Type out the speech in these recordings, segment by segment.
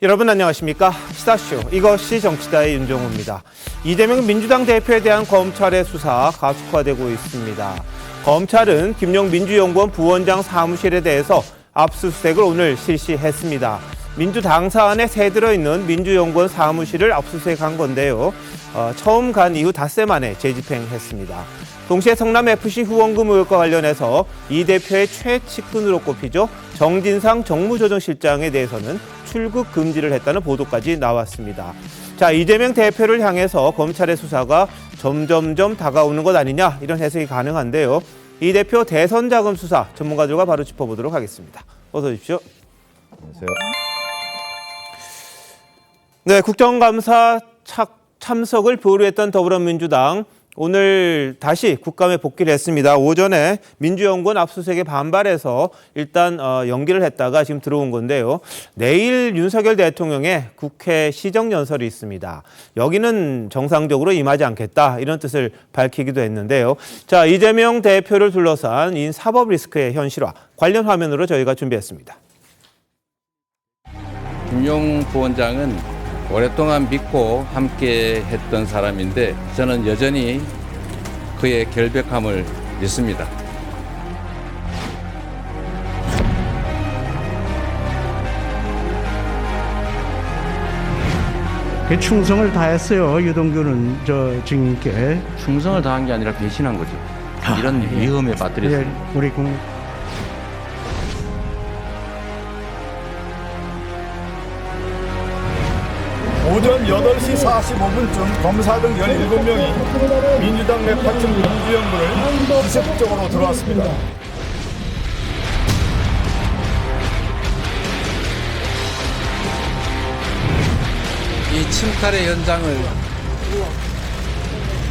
여러분 안녕하십니까? 시사쇼 이것이 정치다의 윤정우입니다. 이재명 민주당 대표에 대한 검찰의 수사 가속화되고 있습니다. 검찰은 김용 민주연구원 부원장 사무실에 대해서 압수수색을 오늘 실시했습니다. 민주당사 안에 새 들어있는 민주연구원 사무실을 압수수색한 건데요. 처음 간 이후 닷새 만에 재집행했습니다. 동시에 성남FC 후원금 의혹과 관련해서 이 대표의 최측근으로 꼽히죠. 정진상 정무조정실장에 대해서는 출국 금지를 했다는 보도까지 나왔습니다. 자, 이재명 대표를 향해서 검찰의 수사가 점점점 다가오는 것 아니냐 이런 해석이 가능한데요. 이 대표 대선 자금 수사 전문가들과 바로 짚어보도록 하겠습니다. 어서 오십시오. 안녕하세요. 네, 국정감사 참석을 보류했던 더불어민주당 오늘 다시 국감에 복귀를 했습니다. 오전에 민주연구원 압수수색에 반발해서 일단 연기를 했다가 지금 들어온 건데요. 내일 윤석열 대통령의 국회 시정연설이 있습니다. 여기는 정상적으로 임하지 않겠다 이런 뜻을 밝히기도 했는데요. 자, 이재명 대표를 둘러싼 이 사법 리스크의 현실화 관련 화면으로 저희가 준비했습니다. 김용 부원장은 오랫동안 믿고 함께 했던 사람인데 저는 여전히 그의 결백함을 믿습니다. 충성을 다했어요. 유동규는 저 증인께. 충성을 다한 게 아니라 배신한 거죠. 이런 위험에 빠뜨렸습니다. 예, 우리 오전 8시 45분쯤 검사 등 17명이 민주당 매파층 민주연구를 기습적으로 들어왔습니다. 이 침탈의 현장을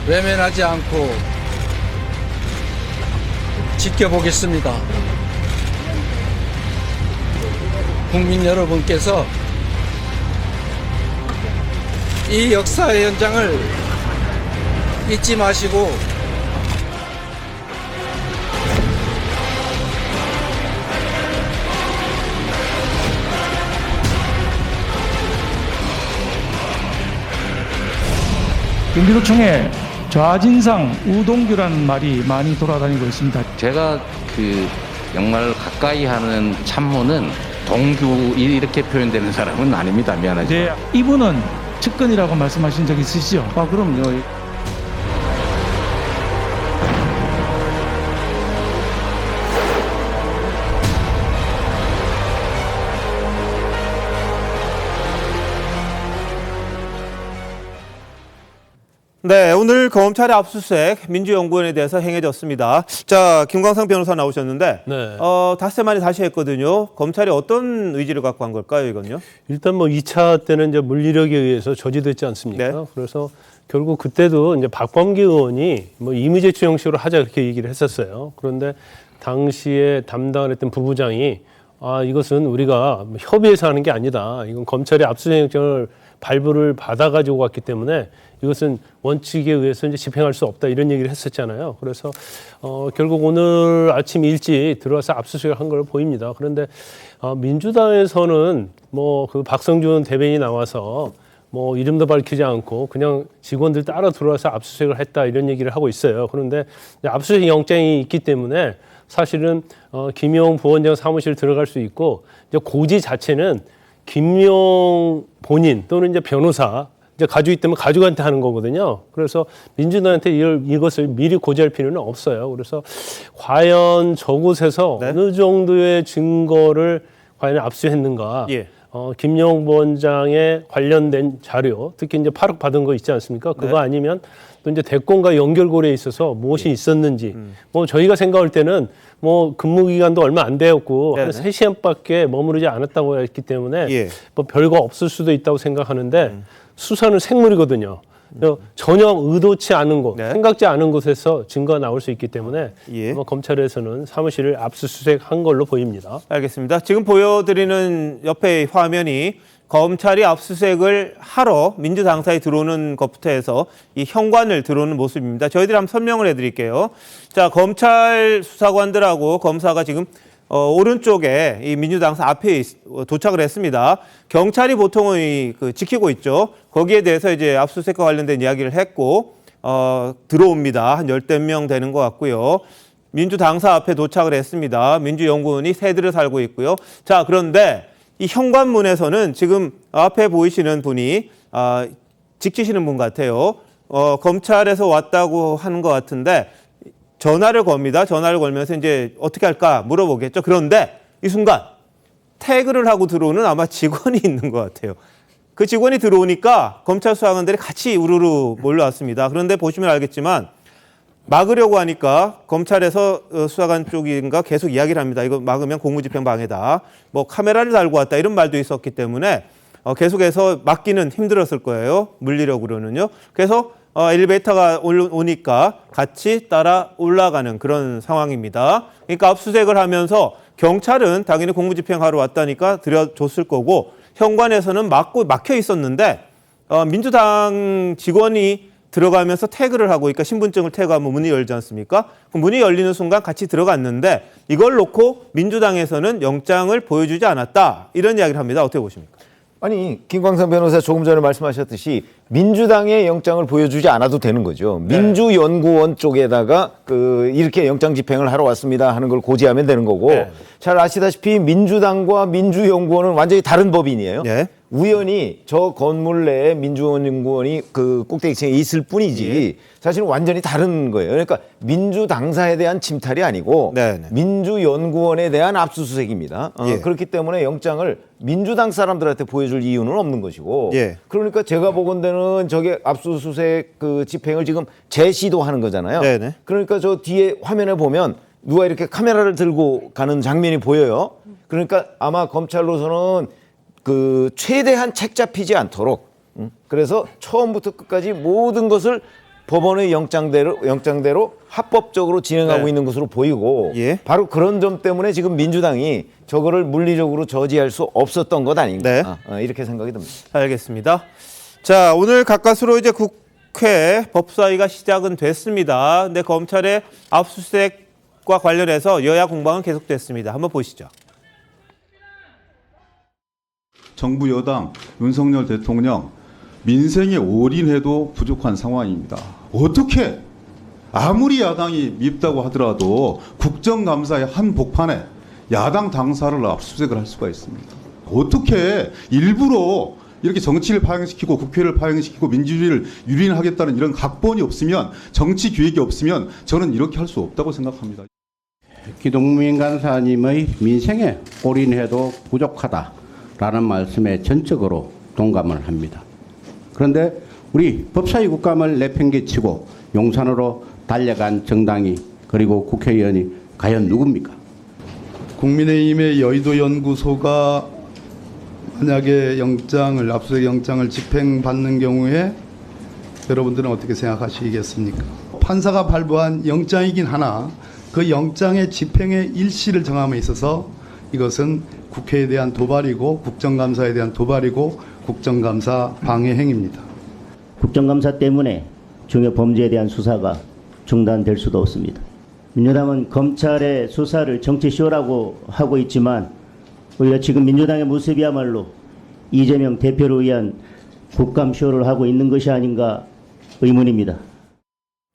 외면하지 않고 지켜보겠습니다. 국민 여러분께서 이 역사의 현장을 잊지 마시고 경기도청에 좌진상 우동규라는 말이 많이 돌아다니고 있습니다. 제가 정말 가까이 하는 참모는 동규 이렇게 표현되는 사람은 아닙니다. 미안하지만. 네, 이분은 측근이라고 말씀하신 적 있으시죠? 그럼요. 네, 오늘 검찰의 압수수색 민주연구원에 대해서 행해졌습니다. 자, 김광상 변호사 나오셨는데 네. 닷새 만에 다시 했거든요. 검찰이 어떤 의지를 갖고 한 걸까요, 이건요? 일단 뭐 2차 때는 이제 물리력에 의해서 저지됐지 않습니까? 네. 그래서 결국 그때도 이제 박범계 의원이 뭐 이미제추 형식으로 하자 그렇게 얘기를 했었어요. 그런데 당시에 담당을 했던 부부장이 이것은 우리가 협의해서 하는 게 아니다. 이건 검찰의 압수수색영장을 발부를 받아가지고 왔기 때문에 이것은 원칙에 의해서 이제 집행할 수 없다 이런 얘기를 했었잖아요. 그래서 결국 오늘 아침 일찍 들어와서 압수수색을 한 걸로 보입니다. 그런데 민주당에서는 뭐 그 박성준 대변인이 나와서 뭐 이름도 밝히지 않고 그냥 직원들 따라 들어와서 압수수색을 했다 이런 얘기를 하고 있어요. 그런데 압수수색 영장이 있기 때문에 사실은 김용 부원장 사무실 들어갈 수 있고 이제 고지 자체는 김용 본인 또는 이제 변호사 이제 가족이 있다면 가족한테 하는 거거든요. 그래서 민주당한테 이것을 미리 고지할 필요는 없어요. 그래서 과연 저곳에서 네. 어느 정도의 증거를 과연 압수했는가? 예. 김용 부원장에 관련된 자료, 특히 이제 8억 받은 거 있지 않습니까? 그거 네. 아니면 또 이제 대권과 연결고리에 있어서 무엇이 있었는지, 뭐 저희가 생각할 때는 뭐 근무 기간도 얼마 안 되었고 네네. 한 3시간밖에 머무르지 않았다고 했기 때문에 예. 뭐 별거 없을 수도 있다고 생각하는데 수사는 생물이거든요. 전혀 의도치 않은 곳, 네. 생각지 않은 곳에서 증거가 나올 수 있기 때문에 예. 검찰에서는 사무실을 압수수색한 걸로 보입니다. 알겠습니다. 지금 보여드리는 옆에 화면이 검찰이 압수수색을 하러 민주당사에 들어오는 것부터 해서 이 현관을 들어오는 모습입니다. 저희들이 한번 설명을 해드릴게요. 자, 검찰 수사관들하고 검사가 지금 오른쪽에 이 민주당사 앞에 도착을 했습니다. 경찰이 보통은 지키고 있죠. 거기에 대해서 이제 압수수색과 관련된 이야기를 했고 들어옵니다. 한 10대 명 되는 것 같고요. 민주당사 앞에 도착을 했습니다. 민주연구원이 새들을 살고 있고요. 자, 그런데 이 현관문에서는 지금 앞에 보이시는 분이 지키시는 분 같아요. 검찰에서 왔다고 하는 것 같은데 전화를 겁니다. 전화를 걸면서 이제 어떻게 할까 물어보겠죠. 그런데 이 순간 태그를 하고 들어오는 아마 직원이 있는 것 같아요. 그 직원이 들어오니까 검찰 수사관들이 같이 우르르 몰려왔습니다. 그런데 보시면 알겠지만 막으려고 하니까 검찰에서 수사관 쪽인가 계속 이야기를 합니다. 이거 막으면 공무집행 방해다. 뭐 카메라를 달고 왔다 이런 말도 있었기 때문에 계속해서 막기는 힘들었을 거예요. 물리력으로는요. 그래서 엘리베이터가 오니까 같이 따라 올라가는 그런 상황입니다. 그러니까 압수수색을 하면서 경찰은 당연히 공무집행하러 왔다니까 들여줬을 거고 현관에서는 막혀 있었는데 민주당 직원이 들어가면서 태그를 하고 그러니까 신분증을 태그하면 문이 열지 않습니까? 그럼 문이 열리는 순간 같이 들어갔는데 이걸 놓고 민주당에서는 영장을 보여주지 않았다. 이런 이야기를 합니다. 어떻게 보십니까? 아니 김광선 변호사 조금 전에 말씀하셨듯이 민주당의 영장을 보여주지 않아도 되는 거죠. 민주연구원 쪽에다가 이렇게 영장 집행을 하러 왔습니다 하는 걸 고지하면 되는 거고 잘 아시다시피 민주당과 민주연구원은 완전히 다른 법인이에요. 우연히 저 건물 내에 민주연구원이 그 꼭대기층에 있을 뿐이지 사실은 완전히 다른 거예요. 그러니까 민주당사에 대한 침탈이 아니고 민주연구원에 대한 압수수색입니다. 그렇기 때문에 영장을 민주당 사람들한테 보여줄 이유는 없는 것이고 그러니까 제가 보건대는 저게 압수수색 집행을 지금 재시도하는 거잖아요. 그러니까 저 뒤에 화면에 보면 누가 이렇게 카메라를 들고 가는 장면이 보여요. 그러니까 아마 검찰로서는 최대한 책 잡히지 않도록 그래서 처음부터 끝까지 모든 것을 법원의 영장대로 합법적으로 진행하고 있는 것으로 보이고 바로 그런 점 때문에 지금 민주당이 저거를 물리적으로 저지할 수 없었던 것 아닌가 이렇게 생각이 듭니다. 알겠습니다. 자, 오늘 가까스로 이제 국회 법사위가 시작은 됐습니다. 근데 검찰의 압수수색과 관련해서 여야 공방은 계속됐습니다. 한번 보시죠. 정부 여당 윤석열 대통령 민생에 올인해도 부족한 상황입니다. 어떻게 아무리 야당이 밉다고 하더라도 국정감사의 한 복판에 야당 당사를 압수수색을 할 수가 있습니다. 어떻게 일부러 이렇게 정치를 파행시키고 국회를 파행시키고 민주주의를 유린하겠다는 이런 각본이 없으면 정치 기획이 없으면 저는 이렇게 할 수 없다고 생각합니다. 기동민 간사님의 민생에 올인해도 부족하다라는 말씀에 전적으로 동감을 합니다. 그런데 우리 법사위 국감을 내팽개치고 용산으로 달려간 정당이 그리고 국회의원이 과연 누굽니까? 국민의힘의 여의도 연구소가 만약에 압수수색 영장을 집행받는 경우에 여러분들은 어떻게 생각하시겠습니까? 판사가 발부한 영장이긴 하나 그 영장의 집행의 일시를 정함에 있어서 이것은 국회에 대한 도발이고 국정감사에 대한 도발이고 국정감사 방해 행위입니다. 국정감사 때문에 중요 범죄에 대한 수사가 중단될 수도 없습니다. 민주당은 검찰의 수사를 정치쇼라고 하고 있지만 오히려 지금 민주당의 모습이야말로 이재명 대표를 위한 국감쇼를 하고 있는 것이 아닌가 의문입니다.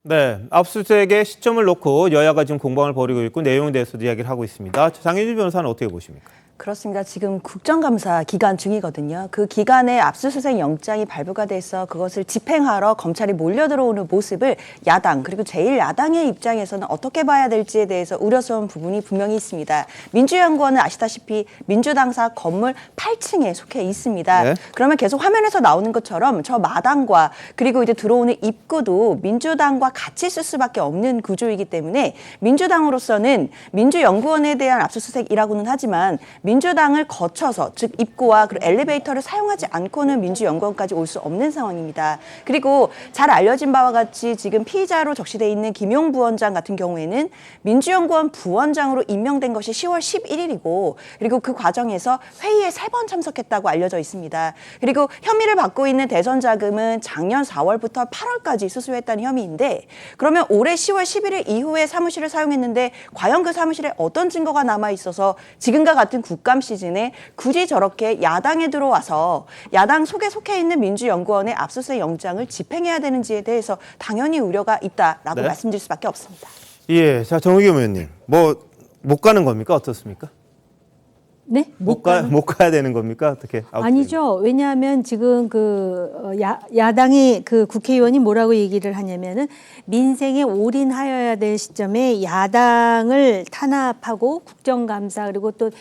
네, 압수수색의 시점을 놓고 여야가 지금 공방을 벌이고 있고 내용에 대해서도 이야기를 하고 있습니다. 장혜진 변호사는 어떻게 보십니까? 그렇습니다. 지금 국정감사 기간 중이거든요. 그 기간에 압수수색 영장이 발부가 돼서 그것을 집행하러 검찰이 몰려들어오는 모습을 야당 그리고 제1야당의 입장에서는 어떻게 봐야 될지에 대해서 우려스러운 부분이 분명히 있습니다. 민주연구원은 아시다시피 민주당사 건물 8층에 속해 있습니다. 그러면 계속 화면에서 나오는 것처럼 저 마당과 그리고 이제 들어오는 입구도 민주당과 같이 쓸 수밖에 없는 구조이기 때문에 민주당으로서는 민주연구원에 대한 압수수색이라고는 하지만 민주당을 거쳐서 즉 입구와 그리고 엘리베이터를 사용하지 않고는 민주연구원까지 올 수 없는 상황입니다. 그리고 잘 알려진 바와 같이 지금 피의자로 적시돼 있는 김용 부원장 같은 경우에는 민주연구원 부원장으로 임명된 것이 10월 11일이고 그리고 그 과정에서 회의에 3번 참석했다고 알려져 있습니다. 그리고 혐의를 받고 있는 대선 자금은 작년 4월부터 8월까지 수수했다는 혐의인데 그러면 올해 10월 11일 이후에 사무실을 사용했는데 과연 그 사무실에 어떤 증거가 남아 있어서 지금과 같은 국감 시즌에 굳이 저렇게 야당에 들어와서 야당 속에 속해 있는 민주연구원의 압수수색 영장을 집행해야 되는지에 대해서 당연히 우려가 있다라고 네. 말씀드릴 수밖에 없습니다. 예, 자 정의겸 의원님, 뭐 못 가는 겁니까? 어떻습니까? 네? 못 가야 되는 겁니까? 어떻게? 아니죠. 왜냐하면 지금 야당이 국회의원이 뭐라고 얘기를 하냐면은 민생에 올인하여야 될 시점에 야당을 탄압하고 국정감사 그리고 또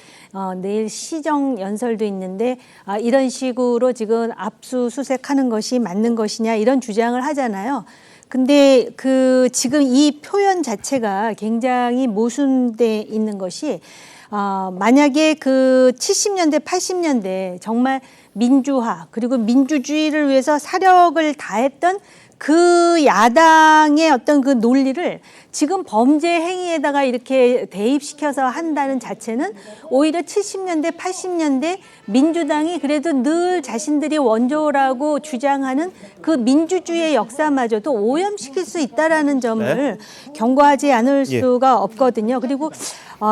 내일 시정 연설도 있는데 이런 식으로 지금 압수수색하는 것이 맞는 것이냐 이런 주장을 하잖아요. 근데 지금 이 표현 자체가 굉장히 모순돼 있는 것이 만약에 70년대, 80년대 정말 민주화 그리고 민주주의를 위해서 사력을 다했던 그 야당의 어떤 그 논리를 지금 범죄 행위에다가 이렇게 대입시켜서 한다는 자체는 오히려 70년대, 80년대 민주당이 그래도 늘 자신들이 원조라고 주장하는 그 민주주의의 역사마저도 오염시킬 수 있다라는 점을 경고하지 않을 수가 없거든요. 그리고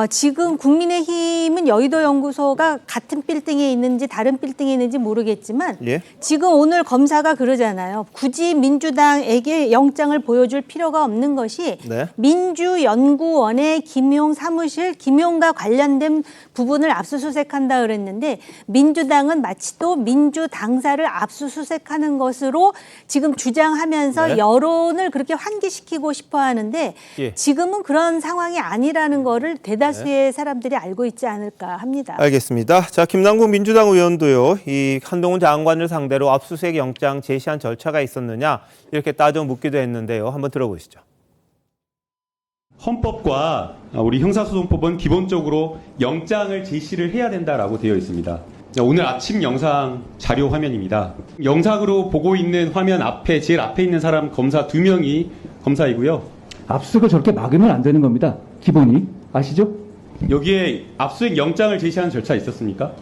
지금 국민의힘은 여의도 연구소가 같은 빌딩에 있는지 다른 빌딩에 있는지 모르겠지만 지금 오늘 검사가 그러잖아요. 굳이 민주당에게 영장을 보여줄 필요가 없는 것이 민주연구원의 김용 사무실, 김용과 관련된 부분을 압수수색한다 그랬는데 민주당은 마치 또 민주 당사를 압수수색하는 것으로 지금 주장하면서 여론을 그렇게 환기시키고 싶어 하는데 지금은 그런 상황이 아니라는 거를 대다수의 사람들이 알고 있지 않을까 합니다. 알겠습니다. 자, 김남국 민주당 의원도요. 이 한동훈 장관을 상대로 압수수색 영장 제시한 절차가 있었느냐 이렇게 따져 묻기도 했는데요. 한번 들어보시죠. 헌법과 우리 형사소송법은 기본적으로 영장을 제시를 해야 된다라고 되어 있습니다. 오늘 아침 영상 자료 화면입니다. 영상으로 보고 있는 화면 앞에 제일 앞에 있는 사람 검사 2명이 검사이고요. 압수수색을 저렇게 막으면 안 되는 겁니다. 기본이. 아시죠? 여기에 압수수색 영장을 제시하는 절차 있었습니까?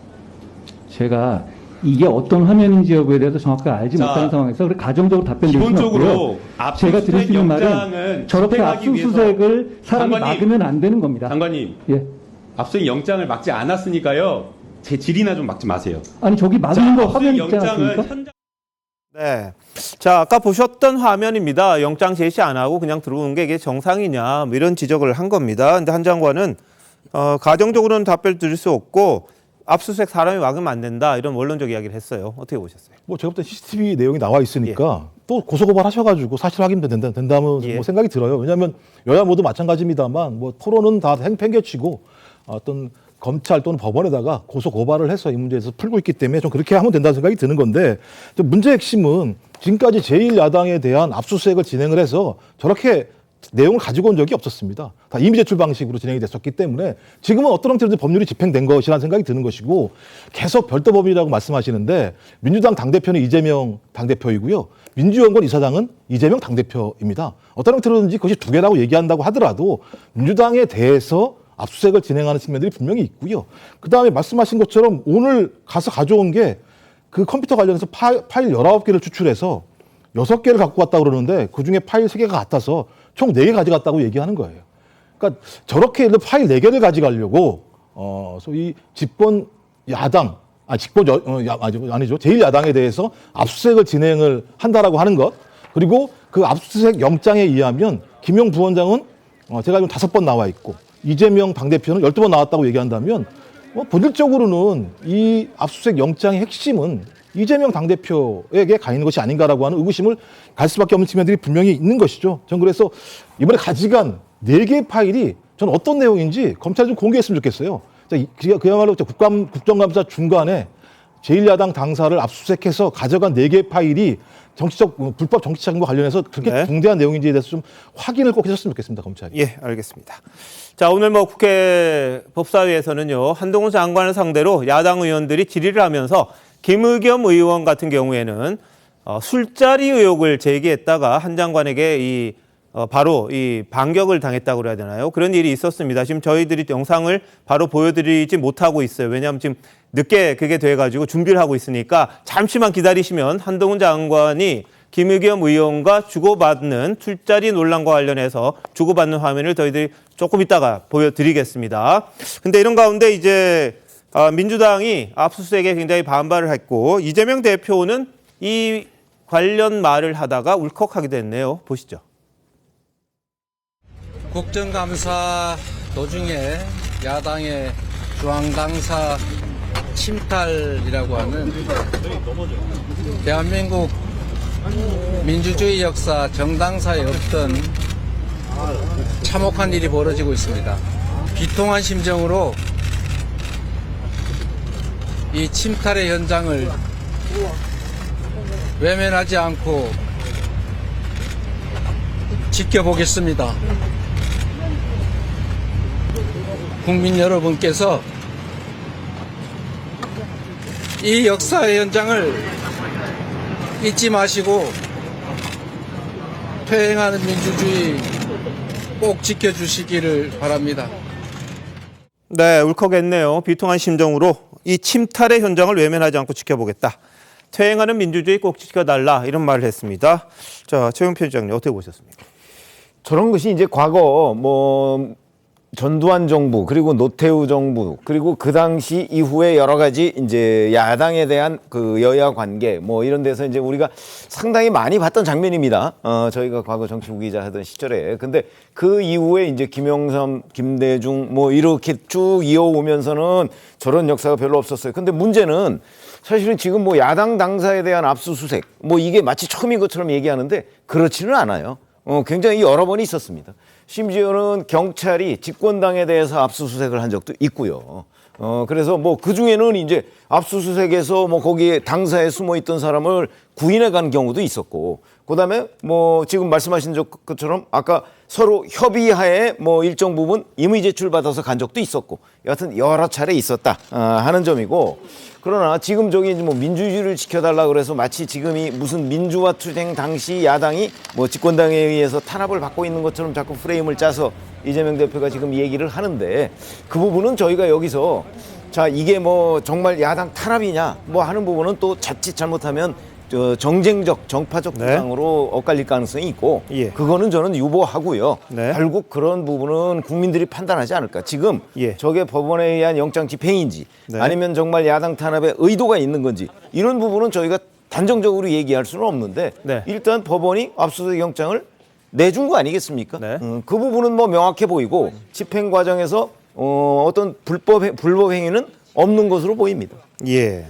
제가 이게 어떤 화면인지 여부에 대해서 정확하게 알지 못하는 상황에서 그래 가정적으로 답변드릴 수는 없고요. 기본적으로 제가 드릴 수 있는 말은 영장은 저렇게 집행하기 압수수색을 사람이 장관님, 막으면 안 되는 겁니다. 장관님, 압수수색 영장을 막지 않았으니까요. 제 질이나 좀 막지 마세요. 아니 저기 막는 거 화면 있지 영장은 않습니까? 네. 자, 아까 보셨던 화면입니다. 영장 제시 안 하고 그냥 들어오는 게 이게 정상이냐 뭐 이런 지적을 한 겁니다. 근데 한 장관은 가정적으로는 답변 드릴 수 없고 압수수색 사람이 막으면 안 된다 이런 원론적 이야기를 했어요. 어떻게 보셨어요? 뭐 제가 볼 때 CCTV 내용이 나와 있으니까 또 고소고발 하셔가지고 사실 확인된다면 뭐 생각이 들어요. 왜냐하면 여야 모두 마찬가지입니다만 뭐 토론은 다 팽개치고 어떤 검찰 또는 법원에다가 고소고발을 해서 이 문제에서 풀고 있기 때문에 좀 그렇게 하면 된다는 생각이 드는 건데 문제의 핵심은 지금까지 제1야당에 대한 압수수색을 진행을 해서 저렇게 내용을 가지고 온 적이 없었습니다. 다 이미 제출 방식으로 진행이 됐었기 때문에 지금은 어떤 형태로든 법률이 집행된 것이라는 생각이 드는 것이고 계속 별도 법률이라고 말씀하시는데 민주당 당대표는 이재명 당대표이고요. 민주연구원 이사장은 이재명 당대표입니다. 어떤 형태로든지 그것이 두 개라고 얘기한다고 하더라도 민주당에 대해서 압수수색을 진행하는 측면들이 분명히 있고요. 그다음에 말씀하신 것처럼 오늘 가서 가져온 게 그 컴퓨터 관련해서 파일 19개를 추출해서 6개를 갖고 왔다고 그러는데 그중에 파일 3개가 같아서 총 4개 가져갔다고 얘기하는 거예요. 그러니까 저렇게 파일 4개를 가져가려고 소위 집권 야당, 아니죠. 제1야당에 대해서 압수수색을 진행을 한다라고 하는 것. 그리고 그 압수수색 영장에 의하면 김용 부원장은 제가 알기로 5번 나와 있고 이재명 당대표는 12번 나왔다고 얘기한다면 본질적으로는 이 압수수색 영장의 핵심은 이재명 당대표에게 가 있는 것이 아닌가라고 하는 의구심을 갈 수밖에 없는 측면들이 분명히 있는 것이죠. 전 그래서 이번에 가져간 4개의 파일이 전 어떤 내용인지 검찰이 좀 공개했으면 좋겠어요. 그야말로 국정감사 중간에 제1야당 당사를 압수수색해서 가져간 4개의 파일이 불법 정치자금과 관련해서 그렇게 네. 중대한 내용인지에 대해서 좀 확인을 꼭 해줬으면 좋겠습니다, 검찰이. 예, 알겠습니다. 자, 오늘 뭐 국회 법사위에서는요, 한동훈 장관을 상대로 야당 의원들이 질의를 하면서 김의겸 의원 같은 경우에는 술자리 의혹을 제기했다가 한 장관에게 바로 이 반격을 당했다고 그래야 되나요? 그런 일이 있었습니다. 지금 저희들이 영상을 바로 보여드리지 못하고 있어요. 왜냐하면 지금 늦게 그게 돼가지고 준비를 하고 있으니까 잠시만 기다리시면 한동훈 장관이 김의겸 의원과 주고받는 술자리 논란과 관련해서 주고받는 화면을 저희들이 조금 이따가 보여드리겠습니다. 근데 이런 가운데 이제 민주당이 압수수색에 굉장히 반발을 했고 이재명 대표는 이 관련 말을 하다가 울컥하게 됐네요. 보시죠. 국정감사 도중에 야당의 중앙당사 침탈이라고 하는 대한민국 민주주의 역사 정당사에 없던 참혹한 일이 벌어지고 있습니다. 비통한 심정으로 이 침탈의 현장을 외면하지 않고 지켜보겠습니다. 국민 여러분께서 이 역사의 현장을 잊지 마시고 퇴행하는 민주주의 꼭 지켜주시기를 바랍니다. 네, 울컥했네요. 비통한 심정으로 이 침탈의 현장을 외면하지 않고 지켜보겠다. 퇴행하는 민주주의 꼭 지켜달라 이런 말을 했습니다. 자, 최영 편집장님 어떻게 보셨습니까? 저런 것이 이제 과거 전두환 정부 그리고 노태우 정부 그리고 그 당시 이후에 여러 가지 이제 야당에 대한 그 여야 관계 이런 데서 이제 우리가 상당히 많이 봤던 장면입니다. 저희가 과거 정치부 기자 하던 시절에. 근데 그 이후에 이제 김영삼, 김대중 이렇게 쭉 이어오면서는 저런 역사가 별로 없었어요. 근데 문제는 사실은 지금 야당 당사에 대한 압수수색 이게 마치 처음인 것처럼 얘기하는데 그렇지는 않아요. 굉장히 여러 번 있었습니다. 심지어는 경찰이 집권당에 대해서 압수수색을 한 적도 있고요. 그래서 그 중에는 이제 압수수색에서 거기에 당사에 숨어 있던 사람을 구인해 간 경우도 있었고, 그 다음에 지금 말씀하신 것처럼 아까 서로 협의하에 일정 부분 임의 제출 받아서 간 적도 있었고, 여하튼 여러 차례 있었다 하는 점이고, 그러나 지금 저기 민주주의를 지켜달라 그래서 마치 지금이 무슨 민주화 투쟁 당시 야당이 집권당에 의해서 탄압을 받고 있는 것처럼 자꾸 프레임을 짜서 이재명 대표가 지금 얘기를 하는데, 그 부분은 저희가 여기서 자 이게 정말 야당 탄압이냐 하는 부분은 또 자칫 잘못하면 정쟁적 정파적 주장으로 엇갈릴 가능성이 있고, 그거는 저는 유보하고요. 결국 그런 부분은 국민들이 판단하지 않을까. 지금 저게 법원에 의한 영장 집행인지 아니면 정말 야당 탄압에 의도가 있는 건지 이런 부분은 저희가 단정적으로 얘기할 수는 없는데 일단 법원이 압수수색 영장을 내준 거 아니겠습니까? 그 부분은 명확해 보이고 집행 과정에서 어떤 불법 행위는 없는 것으로 보입니다. 예.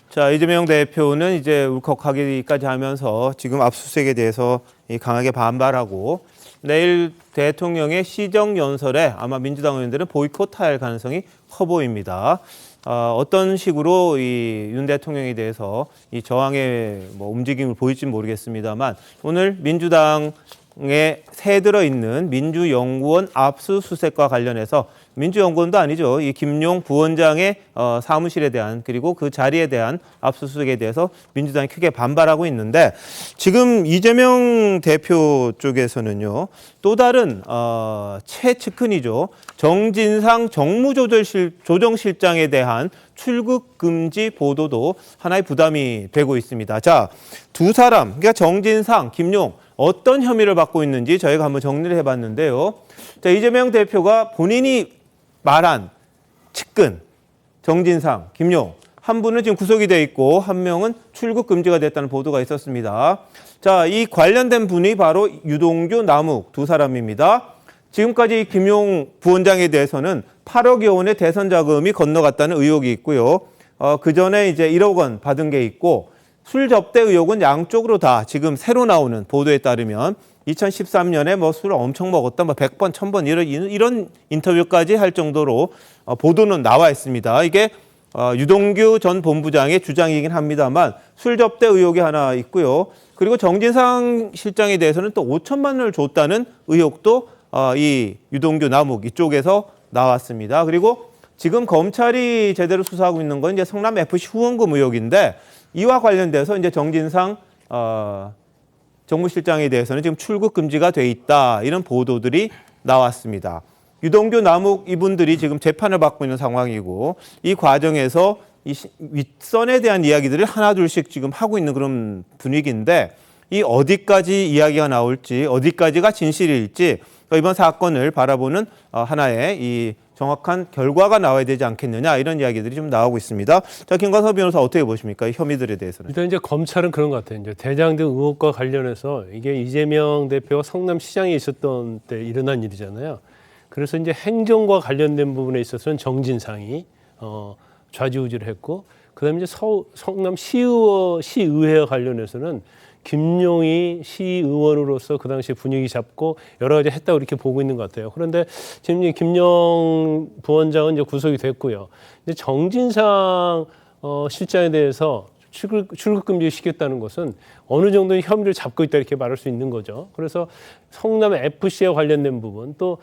자, 이재명 대표는 이제 울컥하기까지 하면서 지금 압수수색에 대해서 강하게 반발하고 내일 대통령의 시정연설에 아마 민주당 의원들은 보이콧할 가능성이 커 보입니다. 어떤 식으로 이 윤 대통령에 대해서 이 저항의 움직임을 보일지는 모르겠습니다만 오늘 민주당에 새들어 있는 민주연구원 압수수색과 관련해서 민주연구원도 아니죠. 이 김용 부원장의 사무실에 대한 그리고 그 자리에 대한 압수수색에 대해서 민주당이 크게 반발하고 있는데 지금 이재명 대표 쪽에서는요. 또 다른 최측근이죠. 정진상 정무조정실장에 대한 출국 금지 보도도 하나의 부담이 되고 있습니다. 자, 두 사람, 그러니까 정진상, 김용 어떤 혐의를 받고 있는지 저희가 한번 정리를 해봤는데요. 자, 이재명 대표가 본인이 말한 측근, 정진상, 김용 한 분은 지금 구속이 돼 있고 한 명은 출국 금지가 됐다는 보도가 있었습니다. 자, 이 관련된 분이 바로 유동규, 남욱 두 사람입니다. 지금까지 김용 부원장에 대해서는 8억여 원의 대선 자금이 건너갔다는 의혹이 있고요. 그 전에 이제 1억 원 받은 게 있고 술 접대 의혹은 양쪽으로 다 지금 새로 나오는 보도에 따르면 2013년에 술을 엄청 먹었다, 100번, 1000번 이런 인터뷰까지 할 정도로 보도는 나와 있습니다. 이게 유동규 전 본부장의 주장이긴 합니다만 술 접대 의혹이 하나 있고요. 그리고 정진상 실장에 대해서는 또 5천만 원을 줬다는 의혹도 이 유동규 남욱 이쪽에서 나왔습니다. 그리고 지금 검찰이 제대로 수사하고 있는 건 이제 성남 FC 후원금 의혹인데 이와 관련돼서 이제 정진상 정무실장에 대해서는 지금 출국 금지가 돼 있다 이런 보도들이 나왔습니다. 유동규 남욱 이분들이 지금 재판을 받고 있는 상황이고 이 과정에서 이 윗선에 대한 이야기들을 하나둘씩 지금 하고 있는 그런 분위기인데 이 어디까지 이야기가 나올지 어디까지가 진실일지 이번 사건을 바라보는 하나의 이 정확한 결과가 나와야 되지 않겠느냐 이런 이야기들이 좀 나오고 있습니다. 자, 김광석 변호사 어떻게 보십니까? 이 혐의들에 대해서는. 일단 이제 검찰은 그런 것 같아요. 이제 대장 등 의혹과 관련해서 이게 이재명 대표가 성남시장에 있었던 때 일어난 일이잖아요. 그래서 이제 행정과 관련된 부분에 있어서는 정진상이 좌지우지를 했고, 그다음에 이제 성남 시의회와 관련해서는 김용희 시의원으로서 그 당시에 분위기 잡고 여러 가지 했다고 이렇게 보고 있는 것 같아요. 그런데 지금 이제 김용 부원장은 이제 구속이 됐고요. 이제 정진상 실장에 대해서 출국 금지 시켰다는 것은 어느 정도의 혐의를 잡고 있다 이렇게 말할 수 있는 거죠. 그래서 성남 FC와 관련된 부분 또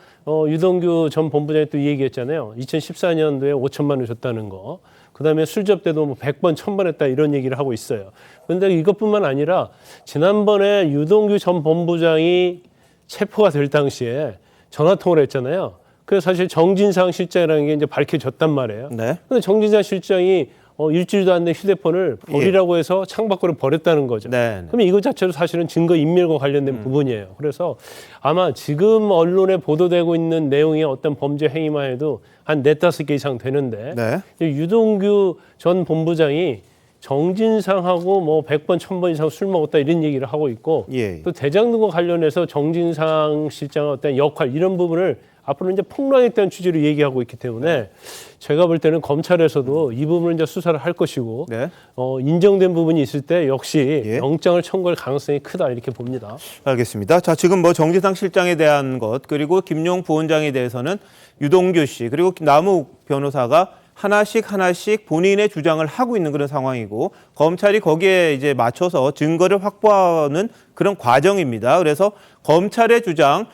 유동규 전 본부장이 또 이 얘기했잖아요. 2014년도에 5천만 원 줬다는 거. 그다음에 술접 때도 뭐 100번 1000번 했다 이런 얘기를 하고 있어요. 그런데 이것뿐만 아니라 지난번에 유동규 전 본부장이 체포가 될 당시에 전화 통화를 했잖아요. 그래서 사실 정진상 실장이라는 게 이제 밝혀졌단 말이에요. 네. 근데 정진상 실장이 일주일도 안 된 휴대폰을 버리라고 해서 창밖으로 버렸다는 거죠. 네. 그러면 이거 자체로 사실은 증거 인멸과 관련된 부분이에요. 그래서 아마 지금 언론에 보도되고 있는 내용의 어떤 범죄 행위만 해도 한 4-5개 이상 되는데 네. 유동규 전 본부장이 정진상하고 뭐 100번, 1000번 이상 술 먹었다 이런 얘기를 하고 있고 또 대장 등과 관련해서 정진상 실장의 어떤 역할 이런 부분을 앞으로 이제 폭로하겠다는 취지로 얘기하고 있기 때문에 제가 볼 때는 검찰에서도 이 부분을 이제 수사를 할 것이고 인정된 부분이 있을 때 역시 영장을 청구할 가능성이 크다 이렇게 봅니다. 알겠습니다. 자, 지금 뭐 정진상 실장에 대한 것 그리고 김용 부원장에 대해서는 유동규 씨 그리고 남욱 변호사가 하나씩 본인의 주장을 하고 있는 그런 상황이고 검찰이 거기에 이제 맞춰서 증거를 확보하는 그런 과정입니다. 그래서 검찰의 주장,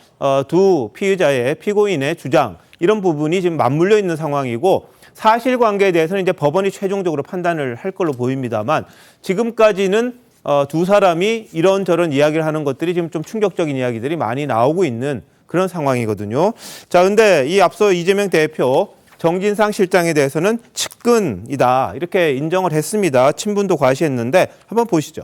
두 피의자의 피고인의 주장 이런 부분이 지금 맞물려 있는 상황이고 사실관계에 대해서는 이제 법원이 최종적으로 판단을 할 걸로 보입니다만 지금까지는 두 사람이 이런저런 이야기를 하는 것들이 지금 좀 충격적인 이야기들이 많이 나오고 있는 그런 상황이거든요. 자, 근데 이 앞서 이재명 대표 정진상 실장에 대해서는 측근이다 이렇게 인정을 했습니다. 친분도 과시했는데 한번 보시죠.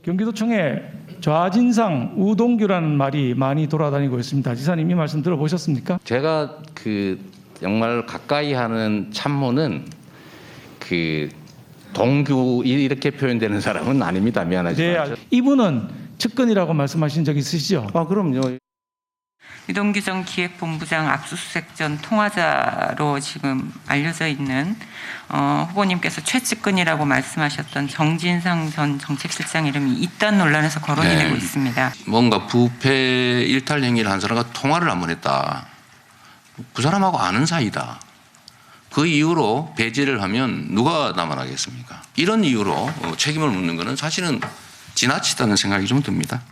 경기도청에 좌진상 우동규라는 말이 많이 돌아다니고 있습니다. 지사님 이 말씀 들어보셨습니까? 제가 정말 가까이 하는 참모는 동규 이렇게 표현되는 사람은 아닙니다. 미안하지만. 네, 이분은 측근이라고 말씀하신 적 있으시죠? 그럼요. 유동규 전 기획본부장 압수수색 전 통화자로 지금 알려져 있는 후보님께서 최측근이라고 말씀하셨던 정진상 전 정책실장 이름이 이딴 논란에서 거론이 되고 있습니다. 뭔가 부패 일탈 행위를 한 사람과 통화를 한번 했다. 그 사람하고 아는 사이다. 그 이유로 배제를 하면 누가 남아나겠습니까? 이런 이유로 책임을 묻는 것은 사실은 지나치다는 생각이 좀 듭니다.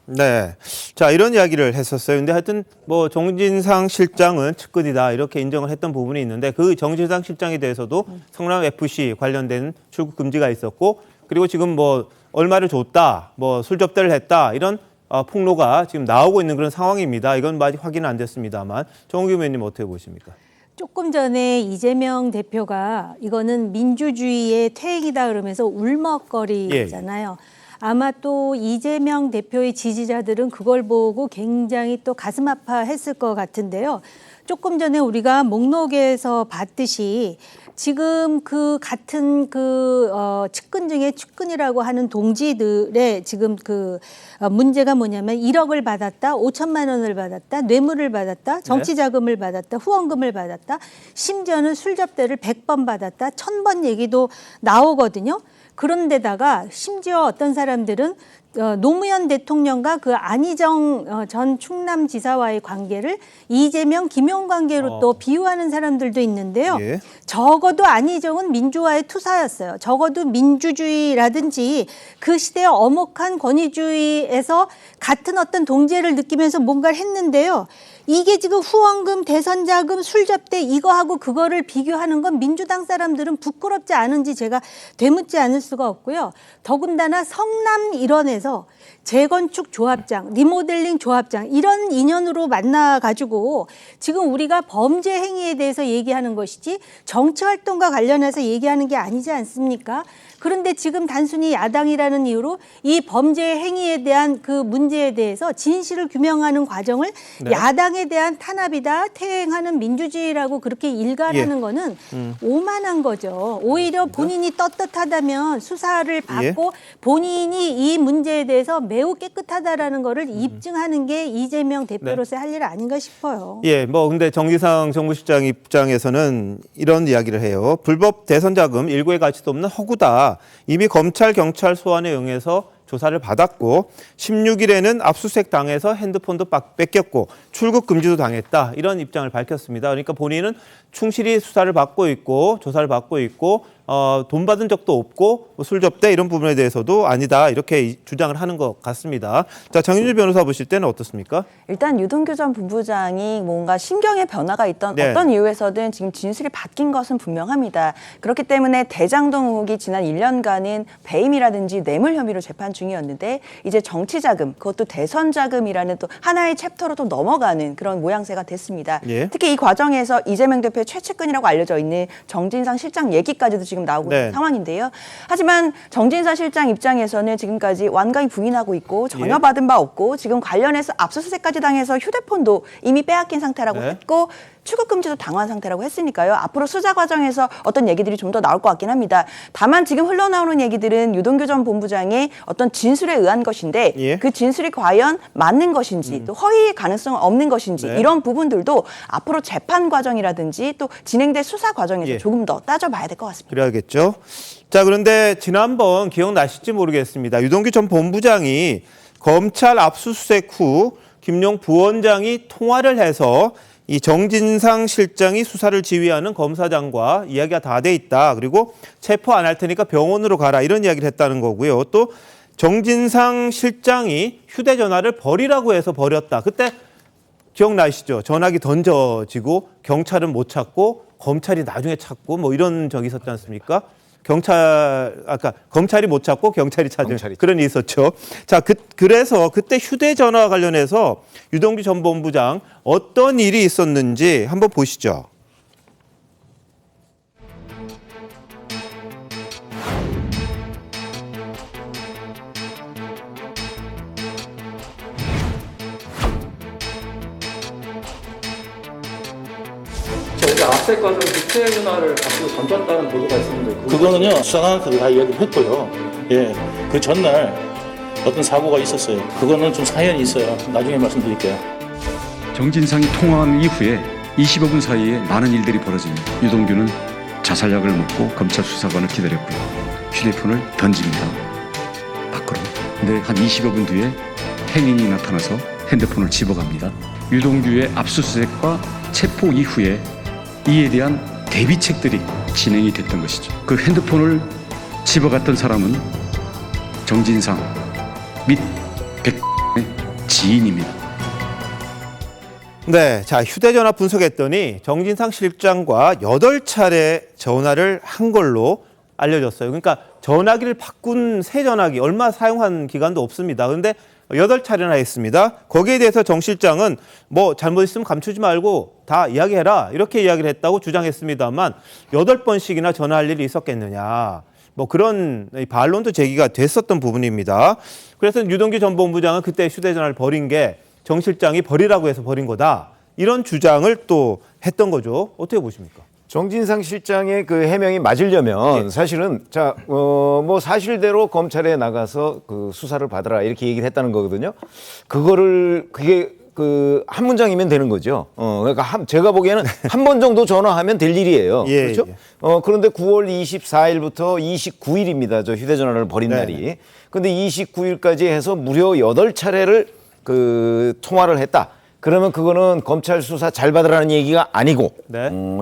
네. 자, 이런 이야기를 했었어요. 근데 하여튼 뭐 정진상 실장은 측근이다 이렇게 인정을 했던 부분이 있는데 그 정진상 실장에 대해서도 성남 FC 관련된 출국 금지가 있었고 그리고 지금 뭐 얼마를 줬다, 뭐 술 접대를 했다 이런 폭로가 지금 나오고 있는 그런 상황입니다. 이건 아직 확인은 안 됐습니다만 정우규 의원님 어떻게 보십니까? 조금 전에 이재명 대표가 이거는 민주주의의 퇴행이다 그러면서 울먹거리잖아요. 아마 또 이재명 대표의 지지자들은 그걸 보고 굉장히 또 가슴 아파했을 것 같은데요. 조금 전에 우리가 목록에서 봤듯이 지금 그 같은 측근 중에 측근이라고 하는 동지들의 지금 문제가 뭐냐면 1억을 받았다, 5천만 원을 받았다, 뇌물을 받았다, 정치자금을 받았다, 후원금을 받았다, 심지어는 술접대를 100번 받았다, 1000번 얘기도 나오거든요. 그런데다가 심지어 어떤 사람들은 노무현 대통령과 그 안희정 전 충남지사와의 관계를 이재명, 김용 관계로 또 비유하는 사람들도 있는데요. 예. 적어도 안희정은 민주화의 투사였어요. 적어도 민주주의라든지 그 시대의 엄혹한 권위주의에서 같은 어떤 동지애를 느끼면서 뭔가를 했는데요. 이게 지금 후원금, 대선자금, 술접대 이거하고 그거를 비교하는 건 민주당 사람들은 부끄럽지 않은지 제가 되묻지 않을 수가 없고요. 더군다나 성남 일원에서 재건축 조합장, 리모델링 조합장 이런 인연으로 만나가지고 지금 우리가 범죄 행위에 대해서 얘기하는 것이지 정치활동과 관련해서 얘기하는 게 아니지 않습니까? 그런데 지금 단순히 야당이라는 이유로 이 범죄 행위에 대한 그 문제에 대해서 진실을 규명하는 과정을 네. 야당에 대한 탄압이다, 퇴행하는 민주주의라고 그렇게 일갈하는 예. 거는 오만한 거죠. 오히려 본인이 떳떳하다면 수사를 받고 본인이 이 문제에 대해서 매우 깨끗하다라는 거를 입증하는 게 이재명 대표로서의 할 일 아닌가 싶어요. 예, 뭐 근데 정진상 정무실장 입장에서는 이런 이야기를 해요. 불법 대선 자금 일구의 가치도 없는 허구다. 이미 검찰, 경찰 소환에 응해서 조사를 받았고 16일에는 압수수색 당해서 핸드폰도 뺏겼고 출국 금지도 당했다. 이런 입장을 밝혔습니다. 그러니까 본인은 충실히 수사를 받고 있고 조사를 받고 있고 돈 받은 적도 없고 술 접대 이런 부분에 대해서도 아니다. 이렇게 주장을 하는 것 같습니다. 자, 정윤주 변호사 보실 때는 어떻습니까? 일단 유동규 전 본부장이 뭔가 심경의 변화가 있던 네. 어떤 이유에서든 지금 진술이 바뀐 것은 분명합니다. 그렇기 때문에 대장동 의혹이 지난 1년간은 배임이라든지 뇌물 혐의로 재판 중이었는데 이제 정치자금, 그것도 대선자금이라는 또 하나의 챕터로 또 넘어가는 그런 모양새가 됐습니다. 예. 특히 이 과정에서 이재명 대표의 최측근이라고 알려져 있는 정진상 실장 얘기까지도 지금 나오고 있는 상황인데요. 하지만 정진상 실장 입장에서는 지금까지 완강히 부인하고 있고 전혀 받은 바 없고 지금 관련해서 압수수색까지 당해서 휴대폰도 이미 빼앗긴 상태라고 했고 출국 금지도 당한 상태라고 했으니까요. 앞으로 수사 과정에서 어떤 얘기들이 좀 더 나올 것 같긴 합니다. 다만 지금 흘러나오는 얘기들은 유동규 전 본부장의 어떤 진술에 의한 것인데 그 진술이 과연 맞는 것인지 또 허위의 가능성은 없는 것인지 이런 부분들도 앞으로 재판 과정이라든지 또 진행될 수사 과정에서 조금 더 따져봐야 될 것 같습니다. 그래야겠죠. 자, 그런데 지난번 기억나실지 모르겠습니다. 유동규 전 본부장이 검찰 압수수색 후 김용 부원장이 통화를 해서 이 정진상 실장이 수사를 지휘하는 검사장과 이야기가 다 돼 있다. 그리고 체포 안 할 테니까 병원으로 가라. 이런 이야기를 했다는 거고요. 또 정진상 실장이 휴대전화를 버리라고 해서 버렸다. 그때 기억나시죠? 전화기 던져지고 경찰은 못 찾고 검찰이 나중에 찾고 뭐 이런 적이 있었지 않습니까? 검찰이 못 찾고 경찰이 찾은 그런 일이 있었죠. 자, 그래서 그때 휴대전화와 관련해서 유동규 전 본부장 어떤 일이 있었는지 한번 보시죠. 저희가 압수수색 과정에 휴대전화를 갖고 던졌다는 보도가 있었는데 그거는요 수사관한테도 다 이야기했고요. 예, 그 전날 어떤 사고가 있었어요. 그거는 좀 사연이 있어요. 나중에 말씀드릴게요. 정진상이 통화한 이후에 25분 사이에 많은 일들이 벌어집니다. 유동규는 자살약을 먹고 검찰 수사관을 기다렸고요. 휴대폰을 던집니다. 밖으로. 근데 한 25분 뒤에 행인이 나타나서 핸드폰을 집어갑니다. 유동규의 압수수색과 체포 이후에 이에 대한 대비책들이 진행이 됐던 것이죠. 그 핸드폰을 집어갔던 사람은 정진상 및 백의 지인입니다. 네, 자, 휴대전화 분석했더니 정진상 실장과 8차례 전화를 한 걸로 알려졌어요. 그러니까 전화기를 바꾼 새 전화기 얼마 사용한 기간도 없습니다. 그런데 8차례나 했습니다. 거기에 대해서 정 실장은 뭐 잘못 있으면 감추지 말고 다 이야기해라 이렇게 이야기를 했다고 주장했습니다만 8번씩이나 전화할 일이 있었겠느냐. 뭐 그런 반론도 제기가 됐었던 부분입니다. 그래서 유동규 전 본부장은 그때 휴대전화를 버린 게 정 실장이 버리라고 해서 버린 거다. 이런 주장을 또 했던 거죠. 어떻게 보십니까? 정진상 실장의 그 해명이 맞으려면 사실은 뭐 사실대로 검찰에 나가서 그 수사를 받아라 이렇게 얘기를 했다는 거거든요. 그게 한 문장이면 되는 거죠. 그러니까 제가 보기에는 한 번 정도 전화하면 될 일이에요. 예, 그렇죠? 예. 그런데 9월 24일부터 29일입니다. 저 휴대전화를 버린 네. 날이. 근데 29일까지 해서 무려 8차례를 통화를 했다. 그러면 그거는 검찰 수사 잘 받으라는 얘기가 아니고,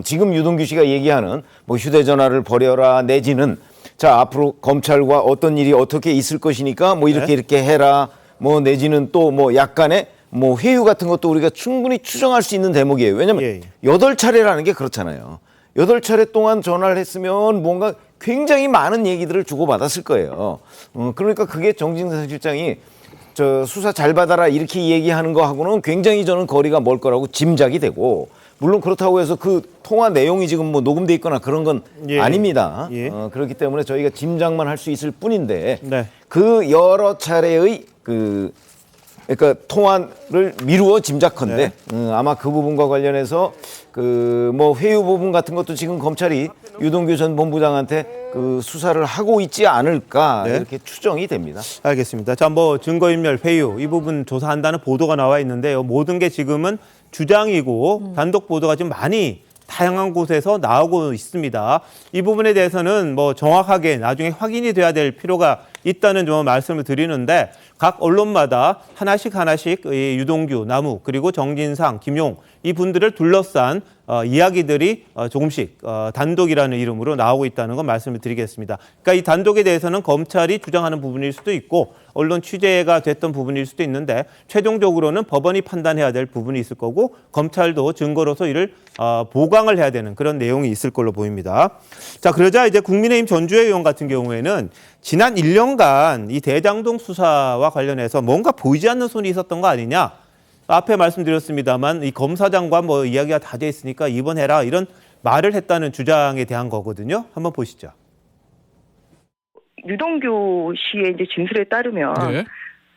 지금 유동규 씨가 얘기하는 뭐 휴대전화를 버려라 내지는 자, 앞으로 검찰과 어떤 일이 어떻게 있을 것이니까 뭐 이렇게 해라. 뭐 내지는 또 뭐 약간의 뭐 회유 같은 것도 우리가 충분히 추정할 수 있는 대목이에요. 왜냐면 8차례라는 게 그렇잖아요. 8차례 동안 전화를 했으면 뭔가 굉장히 많은 얘기들을 주고받았을 거예요. 그러니까 그게 정진상 실장이 저 수사 잘 받아라 이렇게 얘기하는 거하고는 굉장히 저는 거리가 멀 거라고 짐작이 되고, 물론 그렇다고 해서 그 통화 내용이 지금 뭐 녹음돼 있거나 그런 건 아닙니다. 그렇기 때문에 저희가 짐작만 할 수 있을 뿐인데 그 여러 차례의 그러니까 통화를 미루어 짐작컨대 아마 그 부분과 관련해서 뭐 회유 부분 같은 것도 지금 검찰이 유동규 전 본부장한테 수사를 하고 있지 않을까 이렇게 추정이 됩니다. 알겠습니다. 자, 뭐 증거인멸, 회유 이 부분 조사한다는 보도가 나와 있는데요. 모든 게 지금은 주장이고 단독 보도가 지금 많이 다양한 곳에서 나오고 있습니다. 이 부분에 대해서는 뭐 정확하게 나중에 확인이 돼야 될 필요가 있다는 좀 말씀을 드리는데, 각 언론마다 하나씩 이 유동규, 남욱, 그리고 정진상, 김용 이 분들을 둘러싼 이야기들이 조금씩 단독이라는 이름으로 나오고 있다는 건 말씀을 드리겠습니다. 그러니까 이 단독에 대해서는 검찰이 주장하는 부분일 수도 있고 언론 취재가 됐던 부분일 수도 있는데, 최종적으로는 법원이 판단해야 될 부분이 있을 거고 검찰도 증거로서 이를 보강을 해야 되는 그런 내용이 있을 걸로 보입니다. 자, 그러자 이제 국민의힘 전주혜 의원 같은 경우에는 지난 1년간 이 대장동 수사와 관련해서 뭔가 보이지 않는 손이 있었던 거 아니냐. 앞에 말씀드렸습니다만 이 검사장과 뭐 이야기가 다 돼 있으니까 입원해라 이런 말을 했다는 주장에 대한 거거든요. 한번 보시죠. 유동규 씨의 이제 진술에 따르면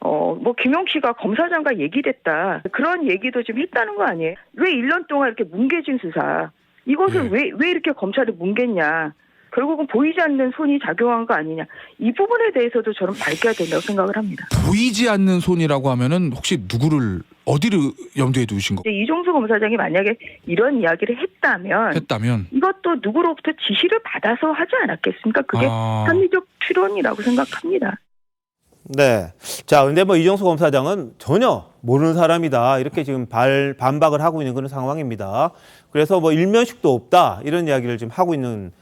뭐 김용 씨가 검사장과 얘기됐다 그런 얘기도 좀 했다는 거 아니에요? 왜 1년 동안 이렇게 뭉개진 수사 이것을 왜 이렇게 검찰이 뭉갰냐? 결국은 보이지 않는 손이 작용한 거 아니냐. 이 부분에 대해서도 저는 밝혀야 된다고 생각을 합니다. 보이지 않는 손이라고 하면은 혹시 누구를 어디를 염두에 두신 거? 이종수 검사장이 만약에 이런 이야기를 했다면 이것도 누구로부터 지시를 받아서 하지 않았겠습니까? 그게 합리적 추론이라고 생각합니다. 네. 자, 근데 뭐 이종수 검사장은 전혀 모르는 사람이다. 이렇게 지금 반박을 하고 있는 그런 상황입니다. 그래서 뭐 일면식도 없다. 이런 이야기를 지금 하고 있는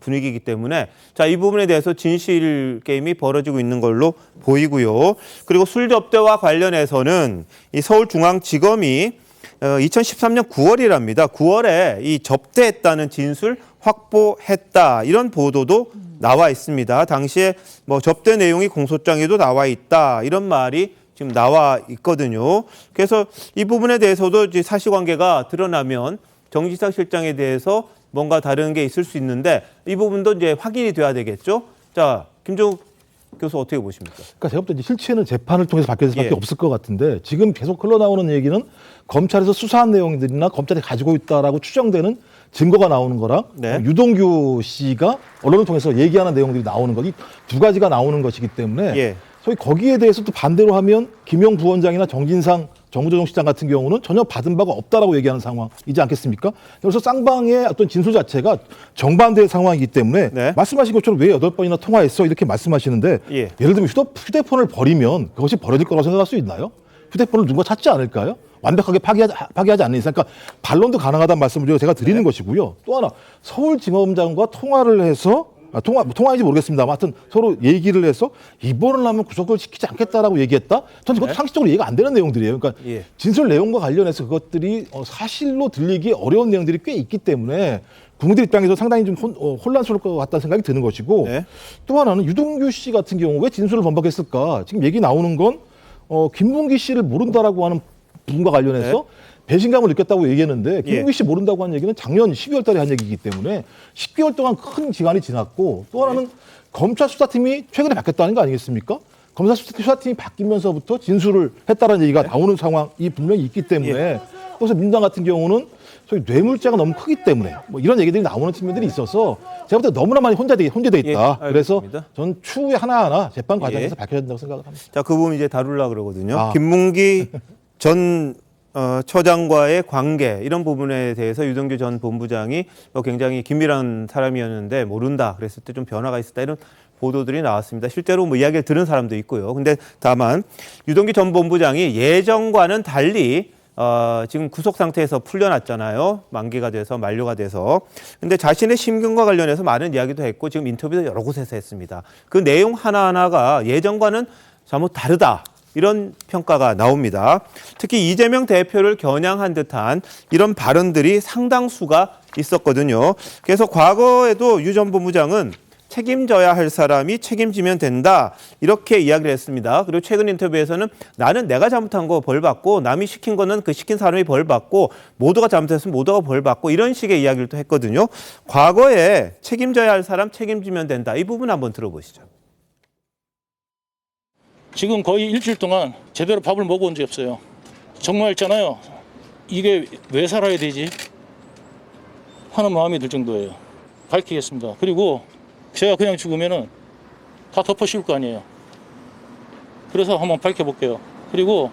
분위기이기 때문에 자, 이 부분에 대해서 진실 게임이 벌어지고 있는 걸로 보이고요. 그리고 술 접대와 관련해서는 이 서울중앙지검이 2013년 9월이랍니다. 9월에 이 접대했다는 진술 확보했다. 이런 보도도 나와 있습니다. 당시에 뭐 접대 내용이 공소장에도 나와 있다. 이런 말이 지금 나와 있거든요. 그래서 이 부분에 대해서도 이제 사실관계가 드러나면 정진상 실장에 대해서 뭔가 다른 게 있을 수 있는데 이 부분도 이제 확인이 돼야 되겠죠. 자, 김종욱 교수 어떻게 보십니까? 그러니까 제가 볼 때 실체는 재판을 통해서 밝혀질 수밖에 없을 것 같은데 지금 계속 흘러나오는 얘기는 검찰에서 수사한 내용들이나 검찰이 가지고 있다라고 추정되는 증거가 나오는 거랑 유동규 씨가 언론을 통해서 얘기하는 내용들이 나오는 거, 이 두 가지가 나오는 것이기 때문에 소위 거기에 대해서 또 반대로 하면 김용 부원장이나 정진상 정무조정실장 같은 경우는 전혀 받은 바가 없다라고 얘기하는 상황이지 않겠습니까? 그래서 쌍방의 어떤 진술 자체가 정반대의 상황이기 때문에 말씀하신 것처럼 왜 8번이나 통화했어? 이렇게 말씀하시는데 예를 들면 휴대폰을 버리면 그것이 버려질 거라고 생각할 수 있나요? 휴대폰을 누가 찾지 않을까요? 완벽하게 파기하지 않는 이상. 그러니까 반론도 가능하다는 말씀을 제가 드리는 것이고요. 또 하나 서울지검장과 통화를 해서 통화인지 모르겠습니다만 하여튼 서로 얘기를 해서 입원을 하면 구속을 시키지 않겠다라고 얘기했다? 저는 이것도 상식적으로 이해가 안 되는 내용들이에요. 그러니까 진술 내용과 관련해서 그것들이 사실로 들리기 어려운 내용들이 꽤 있기 때문에 국민들 입장에서 상당히 좀 혼란스러울 것 같다는 생각이 드는 것이고 또 하나는 유동규 씨 같은 경우 왜 진술을 번복했을까? 지금 얘기 나오는 건 김문기 씨를 모른다라고 하는 부분과 관련해서 배신감을 느꼈다고 얘기했는데 김문기 씨 모른다고 한 얘기는 작년 12월 달에 한 얘기이기 때문에 10개월 동안 큰 기간이 지났고 또 하나는 검찰 수사팀이 최근에 바뀌었다는 거 아니겠습니까? 검찰 수사팀이 바뀌면서부터 진술을 했다는 얘기가 나오는 상황이 분명히 있기 때문에 그래서 민주당 같은 경우는 소위 뇌물죄가 너무 크기 때문에 뭐 이런 얘기들이 나오는 측면들이 있어서 제가 볼 때 너무나 많이 혼재돼 있다. 그래서 전 추후에 하나하나 재판 과정에서 밝혀야 된다고 생각을 합니다. 자, 그 부분 이제 다루려고 그러거든요. 김문기 전 처장과의 관계 이런 부분에 대해서 유동규 전 본부장이 굉장히 긴밀한 사람이었는데 모른다 그랬을 때 좀 변화가 있었다 이런 보도들이 나왔습니다. 실제로 뭐 이야기를 들은 사람도 있고요. 근데 다만 유동규 전 본부장이 예전과는 달리 지금 구속 상태에서 풀려났잖아요. 만기가 돼서 만료가 돼서. 근데 자신의 심경과 관련해서 많은 이야기도 했고 지금 인터뷰도 여러 곳에서 했습니다. 그 내용 하나하나가 예전과는 잘못 다르다. 이런 평가가 나옵니다. 특히 이재명 대표를 겨냥한 듯한 이런 발언들이 상당수가 있었거든요. 그래서 과거에도 유 전 본부장은 책임져야 할 사람이 책임지면 된다 이렇게 이야기를 했습니다. 그리고 최근 인터뷰에서는 나는 내가 잘못한 거 벌 받고 남이 시킨 거는 그 시킨 사람이 벌 받고 모두가 잘못했으면 모두가 벌 받고 이런 식의 이야기를 또 했거든요. 과거에 책임져야 할 사람 책임지면 된다. 이 부분 한번 들어보시죠. 지금 거의 일주일 동안 제대로 밥을 먹어본 적이 없어요. 정말 있잖아요. 이게 왜 살아야 되지? 하는 마음이 들 정도예요. 밝히겠습니다. 그리고 제가 그냥 죽으면은 다 덮어 씌울 거 아니에요. 그래서 한번 밝혀볼게요. 그리고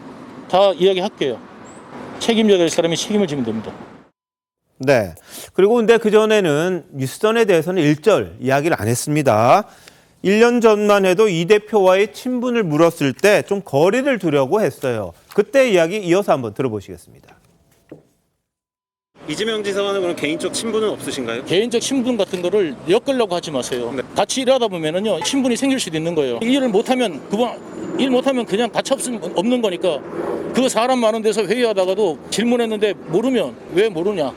다 이야기할게요. 책임져야 될 사람이 책임을 지면 됩니다. 네. 그리고 근데 그전에는 뉴스전에 대해서는 일절 이야기를 안 했습니다. 1년 전만 해도 이 대표와의 친분을 물었을 때 좀 거리를 두려고 했어요. 그때 이야기 이어서 한번 들어보시겠습니다. 이재명 지사와는 그럼 개인적 친분은 없으신가요? 개인적 친분 같은 거를 엮으려고 하지 마세요. 네. 같이 일하다 보면은요, 친분이 생길 수도 있는 거예요. 일 못하면 그냥 가치 없는 거니까 그 사람 많은 데서 회의하다가도 질문했는데 모르면 왜 모르냐.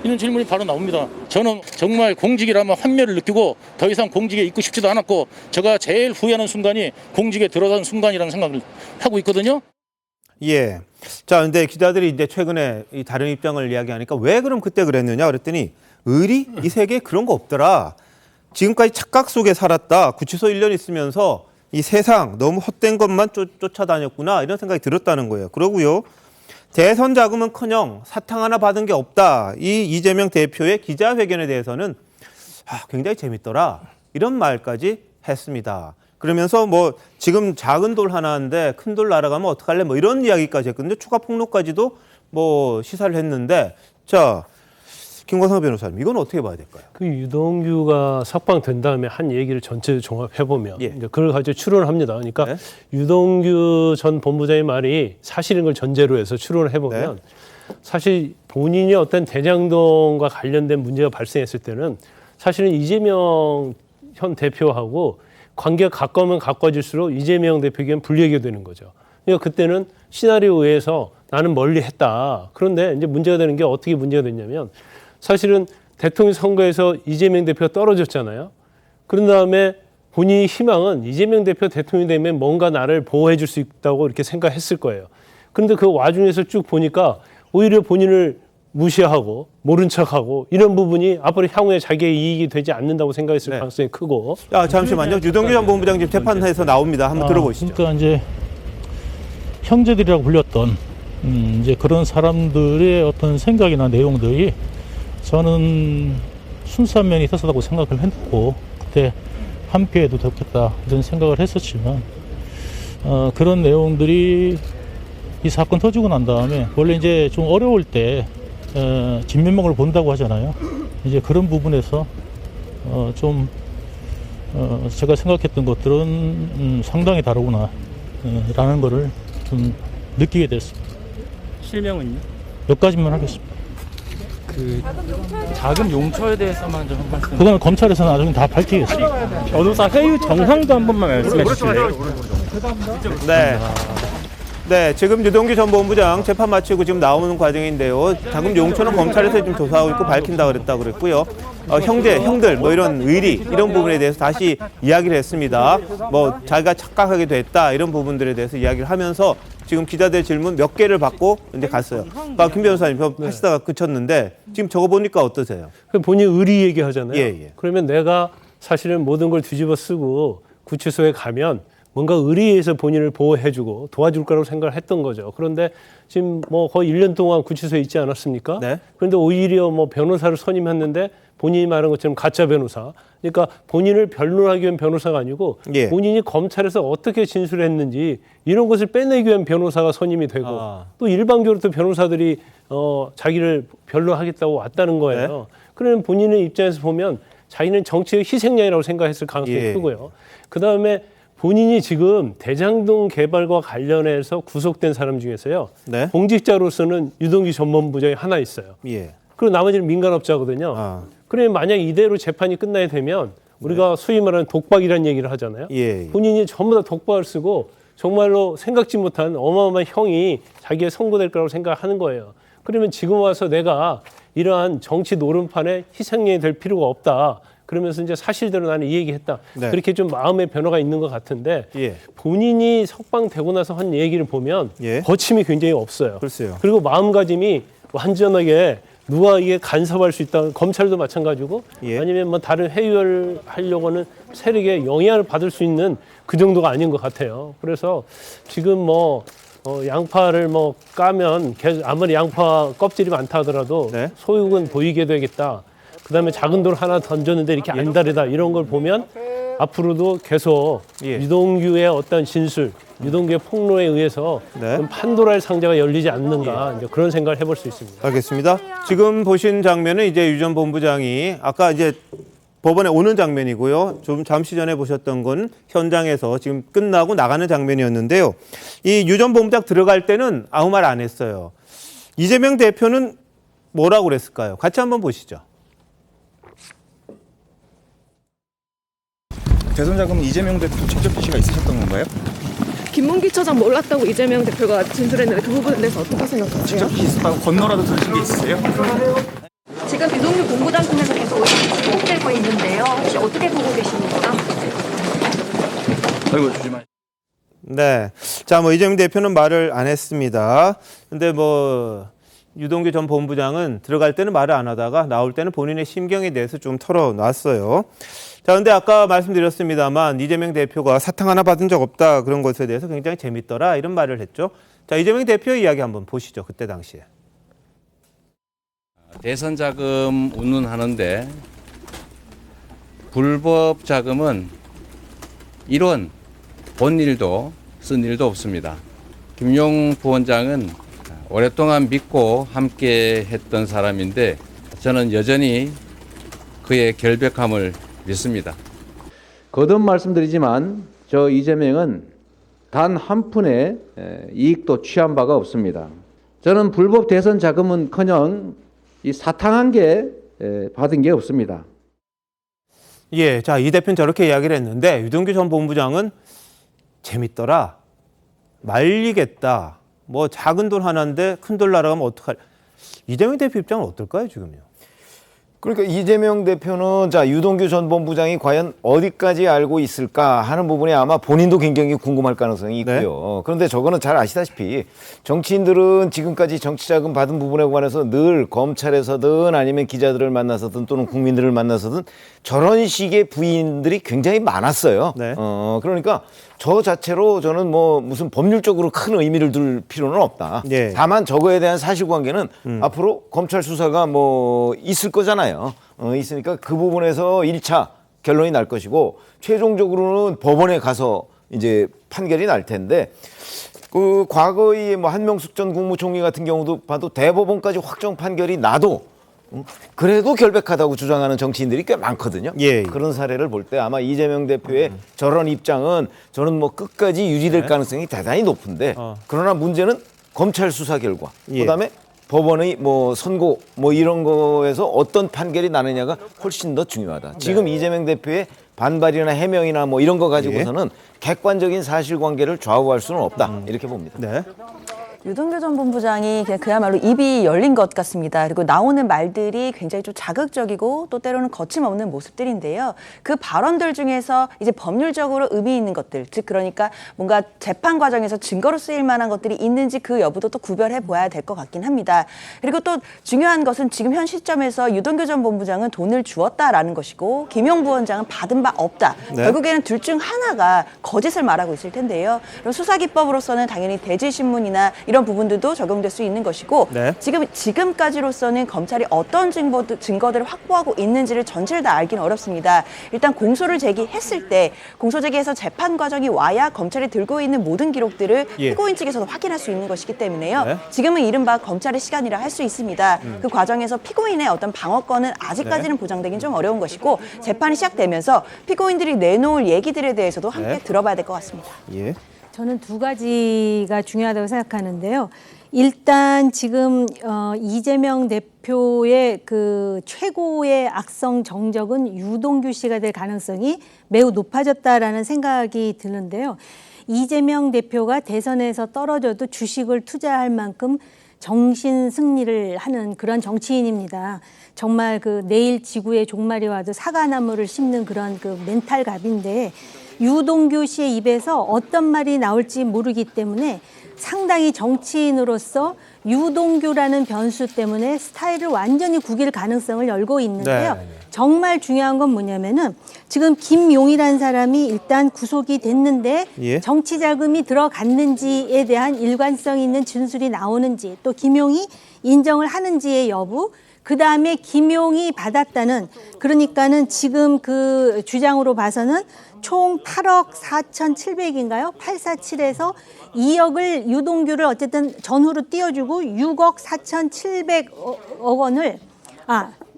이런 질문이 바로 나옵니다. 저는 정말 공직이라면 환멸을 느끼고 더 이상 공직에 있고 싶지도 않았고 제가 제일 후회하는 순간이 공직에 들어간 순간이라는 생각을 하고 있거든요. 예. 자, 근데 기자들이 이제 최근에 이 다른 입장을 이야기하니까 왜 그럼 그때 그랬느냐 그랬더니 의리? 이 세계에 그런 거 없더라. 지금까지 착각 속에 살았다. 구치소 1년 있으면서 이 세상 너무 헛된 것만 쫓아다녔구나 이런 생각이 들었다는 거예요. 그러고요. 대선 자금은커녕 사탕 하나 받은 게 없다. 이 이재명 대표의 기자회견에 대해서는 굉장히 재밌더라. 이런 말까지 했습니다. 그러면서 뭐 지금 작은 돌 하나인데 큰 돌 날아가면 어떡할래? 뭐 이런 이야기까지 했거든요. 추가 폭로까지도 뭐 시사를 했는데 자, 김광상 변호사님 이건 어떻게 봐야 될까요? 그 유동규가 석방된 다음에 한 얘기를 전체 종합해보면 이제 그걸 가지고 추론을 합니다. 그러니까 유동규 전 본부장의 말이 사실인 걸 전제로 해서 추론을 해보면 사실 본인이 어떤 대장동과 관련된 문제가 발생했을 때는 사실은 이재명 현 대표하고 관계가 가까우면 가까워질수록 이재명 대표에게는 불리하게 되는 거죠. 그러니까 그때는 시나리오에 의해서 나는 멀리 했다. 그런데 이제 문제가 되는 게 어떻게 문제가 됐냐면 사실은 대통령 선거에서 이재명 대표가 떨어졌잖아요. 그런 다음에 본인의 희망은 이재명 대표 대통령이 되면 뭔가 나를 보호해 줄 수 있다고 이렇게 생각했을 거예요. 그런데 그 와중에서 쭉 보니까 오히려 본인을 무시하고 모른 척하고 이런 부분이 앞으로 향후에 자기의 이익이 되지 않는다고 생각했을 가능성이 크고. 잠시만요. 유동규 전 본부장 지금 재판에서 나옵니다. 한번 들어보시죠. 그러니까 이제 형제들이라고 불렸던 이제 그런 사람들의 어떤 생각이나 내용들이 저는 순수한 면이 있었다고 생각을 했고 그때 함께해도 좋겠다 이런 생각을 했었지만 그런 내용들이 이 사건 터지고 난 다음에 원래 이제 좀 어려울 때 진면목을 본다고 하잖아요. 이제 그런 부분에서 좀 제가 생각했던 것들은 상당히 다르구나 라는 거를 좀 느끼게 됐습니다. 실명은요? 몇 가지만 하겠습니다. 그 자금 용처에 대해서만 좀 한 말씀. 그건 검찰에서 나중에 다 밝히겠습니다. 변호사 회의 정상도 한 번만 말씀해 주실래요? 네. 네, 지금 유동규 전 본부장 재판 마치고 지금 나오는 과정인데요. 자금 용처는 검찰에서 지금 조사하고 있고 밝힌다 그랬다고 그랬고요. 형들 뭐 이런 의리 이런 부분에 대해서 다시 이야기를 했습니다. 뭐 자기가 착각하게 됐다 이런 부분들에 대해서 이야기를 하면서 지금 기자들 질문 몇 개를 받고 이제 갔어요. 김 변호사님 하시다가 그쳤는데 지금 저거 보니까 어떠세요? 본인 의리 얘기하잖아요. 예. 그러면 내가 사실은 모든 걸 뒤집어 쓰고 구치소에 가면 뭔가 의리에서 본인을 보호해주고 도와줄 거라고 생각을 했던 거죠. 그런데 지금 뭐 거의 1년 동안 구치소에 있지 않았습니까? 네. 그런데 오히려 뭐 변호사를 선임했는데 본인이 말한 것처럼 가짜 변호사. 그러니까 본인을 변론하기 위한 변호사가 아니고 예. 본인이 검찰에서 어떻게 진술했는지 이런 것을 빼내기 위한 변호사가 선임이 되고 또 일방적으로 또 변호사들이 자기를 변론하겠다고 왔다는 거예요. 그러면 본인의 입장에서 보면 자기는 정치의 희생양이라고 생각했을 가능성이 크고요. 그다음에 본인이 지금 대장동 개발과 관련해서 구속된 사람 중에서요. 공직자로서는 유동규 전 본부장이 하나 있어요. 그리고 나머지는 민간업자거든요. 그러면 만약 이대로 재판이 끝나야 되면 우리가 소위 말하는 독박이라는 얘기를 하잖아요. 본인이 전부 다 독박을 쓰고 정말로 생각지 못한 어마어마한 형이 자기의 선고될 거라고 생각하는 거예요. 그러면 지금 와서 내가 이러한 정치 노름판에 희생양이 될 필요가 없다. 그러면서 이제 사실대로 나는 이 얘기했다. 그렇게 좀 마음의 변화가 있는 것 같은데 본인이 석방되고 나서 한 얘기를 보면 거침이 굉장히 없어요. 그리고 마음가짐이 완전하게 누가 이게 간섭할 수 있다. 검찰도 마찬가지고 아니면 뭐 다른 회유를 하려고 하는 세력에 영향을 받을 수 있는 그 정도가 아닌 것 같아요. 그래서 지금 뭐 양파를 뭐 까면 아무리 양파 껍질이 많다 하더라도 소육은 보이게 되겠다. 그다음에 작은 돌 하나 던졌는데 이렇게 안달이다. 이런 걸 보면 앞으로도 계속 유동규의 어떤 진술, 유동규의 폭로에 의해서 좀 판도라의 상자가 열리지 않는가 이제 그런 생각을 해볼 수 있습니다. 알겠습니다. 지금 보신 장면은 이제 유 전 본부장이 아까 이제 법원에 오는 장면이고요. 좀 잠시 전에 보셨던 건 현장에서 지금 끝나고 나가는 장면이었는데요. 이 유 전 본부장 들어갈 때는 아무 말 안 했어요. 이재명 대표는 뭐라고 그랬을까요? 같이 한번 보시죠. 대선 자금은 이재명 대표 직접 지시가 있으셨던 건가요? 김문기 처장 몰랐다고 이재명 대표가 진술했는데 그 부분에 대해서 어떻게 생각하세요? 직접 지시했다고 건너라도 들으신 게 있으세요? 지금 유동규 본부장 통해서 계속 지목되고 있는데요. 혹시 어떻게 보고 계십니까? 아이고 주지 마. 네. 자, 뭐 이재명 대표는 말을 안 했습니다. 근데 뭐 유동규 전 본부장은 들어갈 때는 말을 안 하다가 나올 때는 본인의 심경에 대해서 좀 털어놨어요. 자, 근데 아까 말씀드렸습니다만 이재명 대표가 사탕 하나 받은 적 없다 그런 것에 대해서 굉장히 재밌더라 이런 말을 했죠. 자, 이재명 대표의 이야기 한번 보시죠. 그때 당시에. 대선 자금 운운하는데 불법 자금은 이론 본 일도 쓴 일도 없습니다. 김용 부원장은 오랫동안 믿고 함께 했던 사람인데 저는 여전히 그의 결백함을 믿습니다. 거듭 말씀드리지만 저 이재명은 단 한 푼의 이익도 취한 바가 없습니다. 저는 불법 대선 자금은커녕 이 사탕 한 개 받은 게 없습니다. 예, 자, 이 대표는 저렇게 이야기를 했는데 유동규 전 본부장은 재밌더라, 말리겠다, 뭐 작은 돌 하나인데 큰 돌 날아가면 어떡할. 이재명 대표 입장은 어떨까요, 지금요? 그러니까 이재명 대표는 자 유동규 전 본부장이 과연 어디까지 알고 있을까 하는 부분에 아마 본인도 굉장히 궁금할 가능성이 있고요. 그런데 저거는 잘 아시다시피 정치인들은 지금까지 정치자금 받은 부분에 관해서 늘 검찰에서든 아니면 기자들을 만나서든 또는 국민들을 만나서든 저런 식의 부인들이 굉장히 많았어요. 그러니까 저 자체로 저는 뭐 무슨 법률적으로 큰 의미를 둘 필요는 없다. 다만 저거에 대한 사실관계는 앞으로 검찰 수사가 뭐 있을 거잖아요. 있으니까 그 부분에서 1차 결론이 날 것이고 최종적으로는 법원에 가서 이제 판결이 날 텐데 그 과거의 뭐 한명숙 전 국무총리 같은 경우도 봐도 대법원까지 확정 판결이 나도 그래도 결백하다고 주장하는 정치인들이 꽤 많거든요. 그런 사례를 볼 때 아마 이재명 대표의 저런 입장은 저는 뭐 끝까지 유지될 가능성이 대단히 높은데 그러나 문제는 검찰 수사 결과 그다음에 법원의 뭐 선고 뭐 이런 거에서 어떤 판결이 나느냐가 훨씬 더 중요하다. 지금 이재명 대표의 반발이나 해명이나 뭐 이런 거 가지고서는 객관적인 사실관계를 좌우할 수는 없다. 이렇게 봅니다. 유동규 전 본부장이 그냥 그야말로 입이 열린 것 같습니다. 그리고 나오는 말들이 굉장히 좀 자극적이고 또 때로는 거침없는 모습들인데요. 그 발언들 중에서 이제 법률적으로 의미 있는 것들, 즉 그러니까 뭔가 재판 과정에서 증거로 쓰일 만한 것들이 있는지 그 여부도 또 구별해 보아야 될 것 같긴 합니다. 그리고 또 중요한 것은 지금 현 시점에서 유동규 전 본부장은 돈을 주었다라는 것이고 김용 부원장은 받은 바 없다. 네. 결국에는 둘 중 하나가 거짓을 말하고 있을 텐데요. 그럼 수사기법으로서는 당연히 대질신문이나 이런 부분들도 적용될 수 있는 것이고 네. 지금까지로서는 검찰이 어떤 증거들을 확보하고 있는지를 전체를 다 알기는 어렵습니다. 일단 공소를 제기했을 때 공소 제기해서 재판 과정이 와야 검찰이 들고 있는 모든 기록들을 예. 피고인 측에서도 확인할 수 있는 것이기 때문에요. 네. 지금은 이른바 검찰의 시간이라 할 수 있습니다. 그 과정에서 피고인의 어떤 방어권은 아직까지는 네. 보장되긴 좀 어려운 것이고 재판이 시작되면서 피고인들이 내놓을 얘기들에 대해서도 함께 네. 들어봐야 될 것 같습니다. 예. 저는 두 가지가 중요하다고 생각하는데요. 일단 지금 이재명 대표의 그 최고의 악성 정적은 유동규 씨가 될 가능성이 매우 높아졌다라는 생각이 드는데요. 이재명 대표가 대선에서 떨어져도 주식을 투자할 만큼 정신 승리를 하는 그런 정치인입니다. 정말 그 내일 지구의 종말이 와도 사과나무를 심는 그런 그 멘탈갑인데 유동규 씨의 입에서 어떤 말이 나올지 모르기 때문에 상당히 정치인으로서 유동규라는 변수 때문에 스타일을 완전히 구길 가능성을 열고 있는데요. 네. 정말 중요한 건 뭐냐면은 지금 김용이라는 사람이 일단 구속이 됐는데 예. 정치 자금이 들어갔는지에 대한 일관성 있는 진술이 나오는지 또 김용이 인정을 하는지의 여부 그다음에 김용이 받았다는 그러니까는 지금 그 주장으로 봐서는 총 8억 4,700인가요? 847에서 2억을 유동규를 어쨌든 전후로 띄워주고 6억 4,700억 원을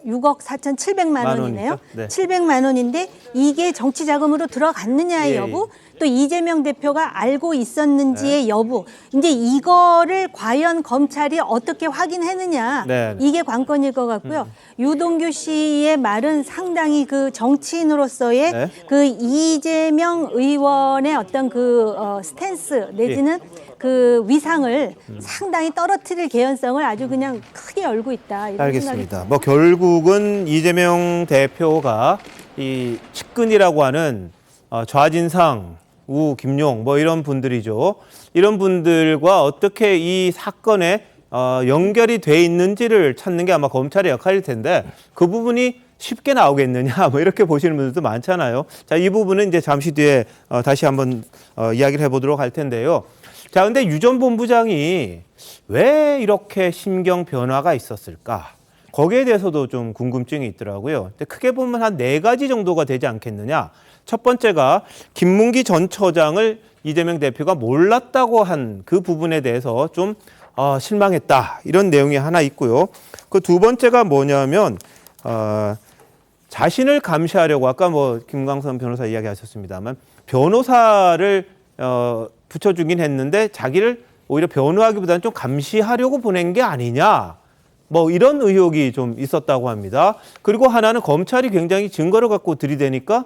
6억 4,700만 원이네요. 네. 700만 원인데 이게 정치 자금으로 들어갔느냐의 예, 여부 또 이재명 대표가 알고 있었는지의 여부 이제 이거를 과연 검찰이 어떻게 확인했느냐 네. 이게 관건일 것 같고요. 유동규 씨의 말은 상당히 그 정치인으로서의 네. 그 이재명 의원의 어떤 그 스탠스 내지는 그 위상을 상당히 떨어뜨릴 개연성을 아주 그냥 크게 열고 있다. 이런 알겠습니다. 뭐 결국은 이재명 대표가 이 측근이라고 하는 좌진상, 우, 김용 뭐 이런 분들이죠. 이런 분들과 어떻게 이 사건에 연결이 돼 있는지를 찾는 게 아마 검찰의 역할일 텐데 그 부분이 쉽게 나오겠느냐 뭐 이렇게 보시는 분들도 많잖아요. 자, 이 부분은 이제 잠시 뒤에 다시 한번 이야기를 해보도록 할 텐데요. 자, 근데 유 전 본부장이 왜 이렇게 심경 변화가 있었을까? 거기에 대해서도 좀 궁금증이 있더라고요. 근데 크게 보면 한 4가지 정도가 되지 않겠느냐. 첫 번째가 김문기 전 처장을 이재명 대표가 몰랐다고 한 그 부분에 대해서 좀 실망했다. 이런 내용이 하나 있고요. 그 두 번째가 뭐냐면 자신을 감시하려고 아까 뭐 김광선 변호사 이야기하셨습니다만 변호사를 붙여주긴 했는데 자기를 오히려 변호하기보다는 좀 감시하려고 보낸 게 아니냐. 뭐 이런 의혹이 좀 있었다고 합니다. 그리고 하나는 검찰이 굉장히 증거를 갖고 들이대니까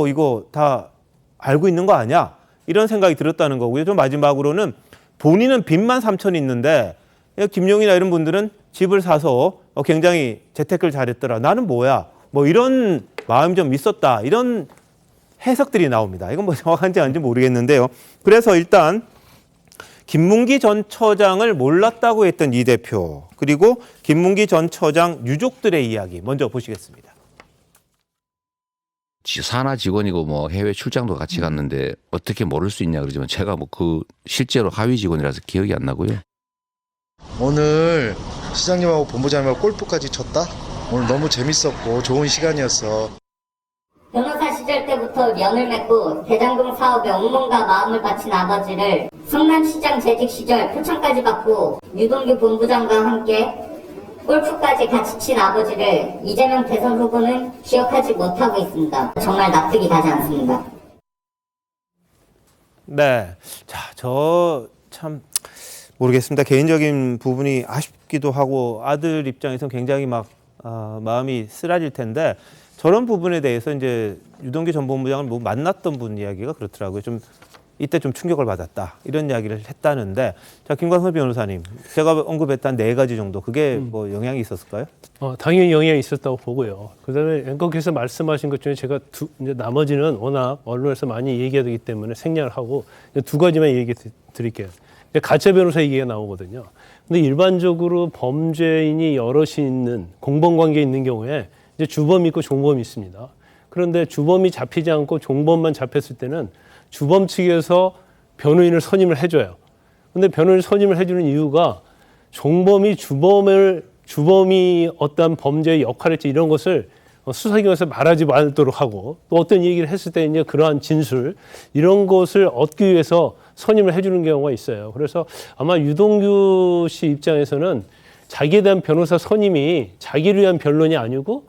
이거 다 알고 있는 거 아니야? 이런 생각이 들었다는 거고요. 좀 마지막으로는 본인은 빚만 3천 있는데 김용이나 이런 분들은 집을 사서 굉장히 재테크를 잘했더라. 나는 뭐야? 뭐 이런 마음이 좀 있었다. 이런 해석들이 나옵니다. 이건 뭐 정확한지 아닌지 모르겠는데요. 그래서 일단 김문기 전 처장을 몰랐다고 했던 이 대표 그리고 김문기 전 처장 유족들의 이야기 먼저 보시겠습니다. 산하 직원이고 뭐 해외 출장도 같이 갔는데 어떻게 모를 수 있냐 그러지만 제가 뭐 그 실제로 하위 직원이라서 기억이 안 나고요. 오늘 시장님하고 본부장님하고 골프까지 쳤다? 오늘 너무 재밌었고 좋은 시간이었어. 변호사 시절 때부터 연을 맺고 대장동 사업에 온몸과 마음을 바친 아버지를 성남시장 재직 시절 표창까지 받고 유동규 본부장과 함께 골프까지 같이 친 아버지를 이재명 대선 후보는 기억하지 못하고 있습니다. 정말 납득이 가지 않습니다. 네, 자, 저 참 모르겠습니다. 개인적인 부분이 아쉽기도 하고 아들 입장에서는 굉장히 막 마음이 쓰라릴 텐데 저런 부분에 대해서 이제 유동규 전 본부장을 뭐 만났던 분 이야기가 그렇더라고요. 좀 이때 좀 충격을 받았다. 이런 이야기를 했다는데, 자, 김광선 변호사님, 제가 언급했던 4가지 정도, 그게 뭐 영향이 있었을까요? 당연히 영향이 있었다고 보고요. 그다음에 앵커께서 말씀하신 것 중에 제가 이제 나머지는 워낙 언론에서 많이 얘기하기 때문에 생략을 하고 2가지만 얘기 드릴게요. 가짜 변호사 얘기가 나오거든요. 근데 일반적으로 범죄인이 여럿이 있는 공범관계에 있는 경우에 이제 주범이 있고 종범이 있습니다. 그런데 주범이 잡히지 않고 종범만 잡혔을 때는 주범 측에서 변호인을 선임을 해줘요. 근데 변호인을 선임을 해주는 이유가 종범이 주범이 어떤 범죄의 역할을 할지 이런 것을 수사기관에서 말하지 않도록 하고, 또 어떤 얘기를 했을 때 이제 그러한 진술 이런 것을 얻기 위해서 선임을 해주는 경우가 있어요. 그래서 아마 유동규 씨 입장에서는 자기에 대한 변호사 선임이 자기를 위한 변론이 아니고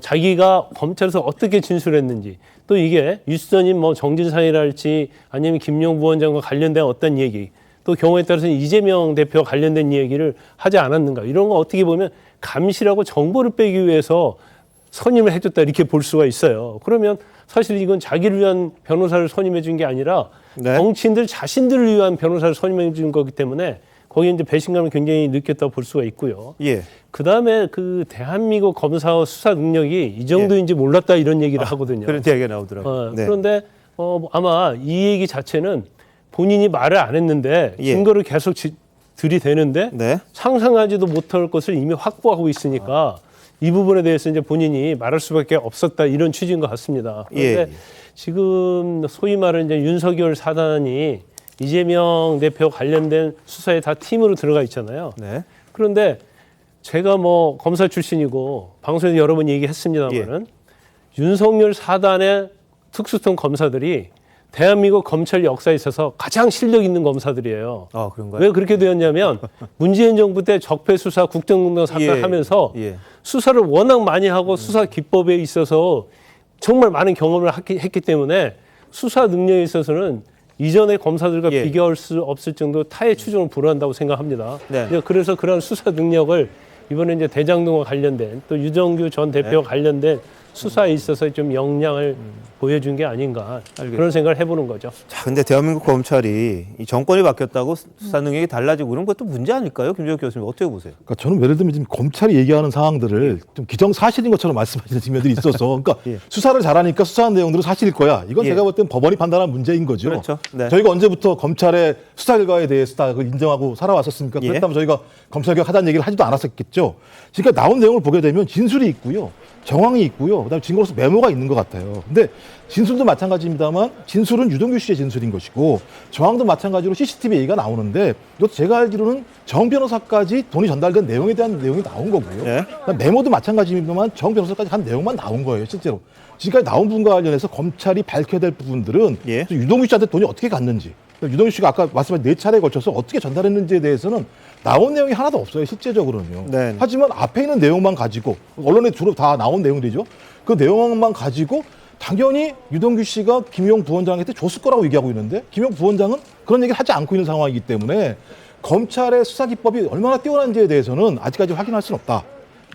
자기가 검찰에서 어떻게 진술했는지, 또 이게 유수전인 뭐 정진상이랄지 아니면 김용 부원장과 관련된 어떤 얘기, 또 경우에 따라서는 이재명 대표와 관련된 얘기를 하지 않았는가, 이런 거 어떻게 보면 감시라고 정보를 빼기 위해서 선임을 해줬다 이렇게 볼 수가 있어요. 그러면 사실 이건 자기를 위한 변호사를 선임해 준 게 아니라 정치인들 자신들을 위한 변호사를 선임해 준 거기 때문에 거기에 이제 배신감을 굉장히 느꼈다고 볼 수가 있고요. 그 다음에 그 대한민국 검사의 수사 능력이 이 정도인지 몰랐다 이런 얘기를 하거든요. 그런 이야기가 나오더라고요. 그런데 아마 이 얘기 자체는 본인이 말을 안 했는데 증거를 계속 들이대는데 상상하지도 못할 것을 이미 확보하고 있으니까 이 부분에 대해서 이제 본인이 말할 수밖에 없었다 이런 취지인 것 같습니다. 그런데 지금 소위 말하는 이제 윤석열 사단이 이재명 대표 관련된 수사에 다 팀으로 들어가 있잖아요. 그런데 제가 뭐 검사 출신이고 방송에서 여러 번 얘기했습니다만은 윤석열 사단의 특수통 검사들이 대한민국 검찰 역사에 있어서 가장 실력 있는 검사들이에요. 그런가요? 왜 그렇게 되었냐면 문재인 정부 때 적폐 수사, 국정농단 사건 하면서 수사를 워낙 많이 하고 수사 기법에 있어서 정말 많은 경험을 했기 때문에 수사 능력에 있어서는 이전의 검사들과 비교할 수 없을 정도로 타의 추종을 불허한다고 생각합니다. 그래서 그런 수사 능력을 이번에 이제 대장동과 관련된 또 유동규 전 대표와 관련된 수사에 있어서 좀 역량을 보여준 게 아닌가 그런 생각을 해보는 거죠. 자, 근데 대한민국 검찰이 이 정권이 바뀌었다고 수사 능력이 달라지고 그런 것도 문제 아닐까요? 김정욱 교수님 어떻게 보세요? 그러니까 저는 예를 들면 지금 검찰이 얘기하는 사항들을 좀 기정사실인 것처럼 말씀하시는 측면들이 있어서 그러니까 수사를 잘하니까 수사한 내용들은 사실일 거야. 이건 제가 볼 땐 법원이 판단한 문제인 거죠. 그렇죠. 저희가 언제부터 검찰의 수사 결과에 대해서 다 그걸 인정하고 살아왔었습니까? 그랬다면 저희가 검찰개혁 하자는 얘기를 하지도 않았었겠죠. 그러니까 나온 내용을 보게 되면 진술이 있고요. 정황이 있고요. 그다음에 증거로서 메모가 있는 것 같아요. 근데 진술도 마찬가지입니다만 진술은 유동규 씨의 진술인 것이고 정황도 마찬가지로 CCTV 얘기가 나오는데 이것도 제가 알기로는 정 변호사까지 돈이 전달된 내용에 대한 내용이 나온 거고요. 메모도 마찬가지입니다만 정 변호사까지 한 내용만 나온 거예요. 실제로. 지금까지 나온 부분과 관련해서 검찰이 밝혀야 될 부분들은 유동규 씨한테 돈이 어떻게 갔는지, 유동규 씨가 아까 말씀하신 4차례에 걸쳐서 어떻게 전달했는지에 대해서는 나온 내용이 하나도 없어요. 실제적으로는요. 하지만 앞에 있는 내용만 가지고 언론에 주로 다 나온 내용들이죠. 그 내용만 가지고 당연히 유동규 씨가 김용 부원장한테 줬을 거라고 얘기하고 있는데 김용 부원장은 그런 얘기를 하지 않고 있는 상황이기 때문에 검찰의 수사 기법이 얼마나 뛰어난지에 대해서는 아직까지 확인할 수는 없다.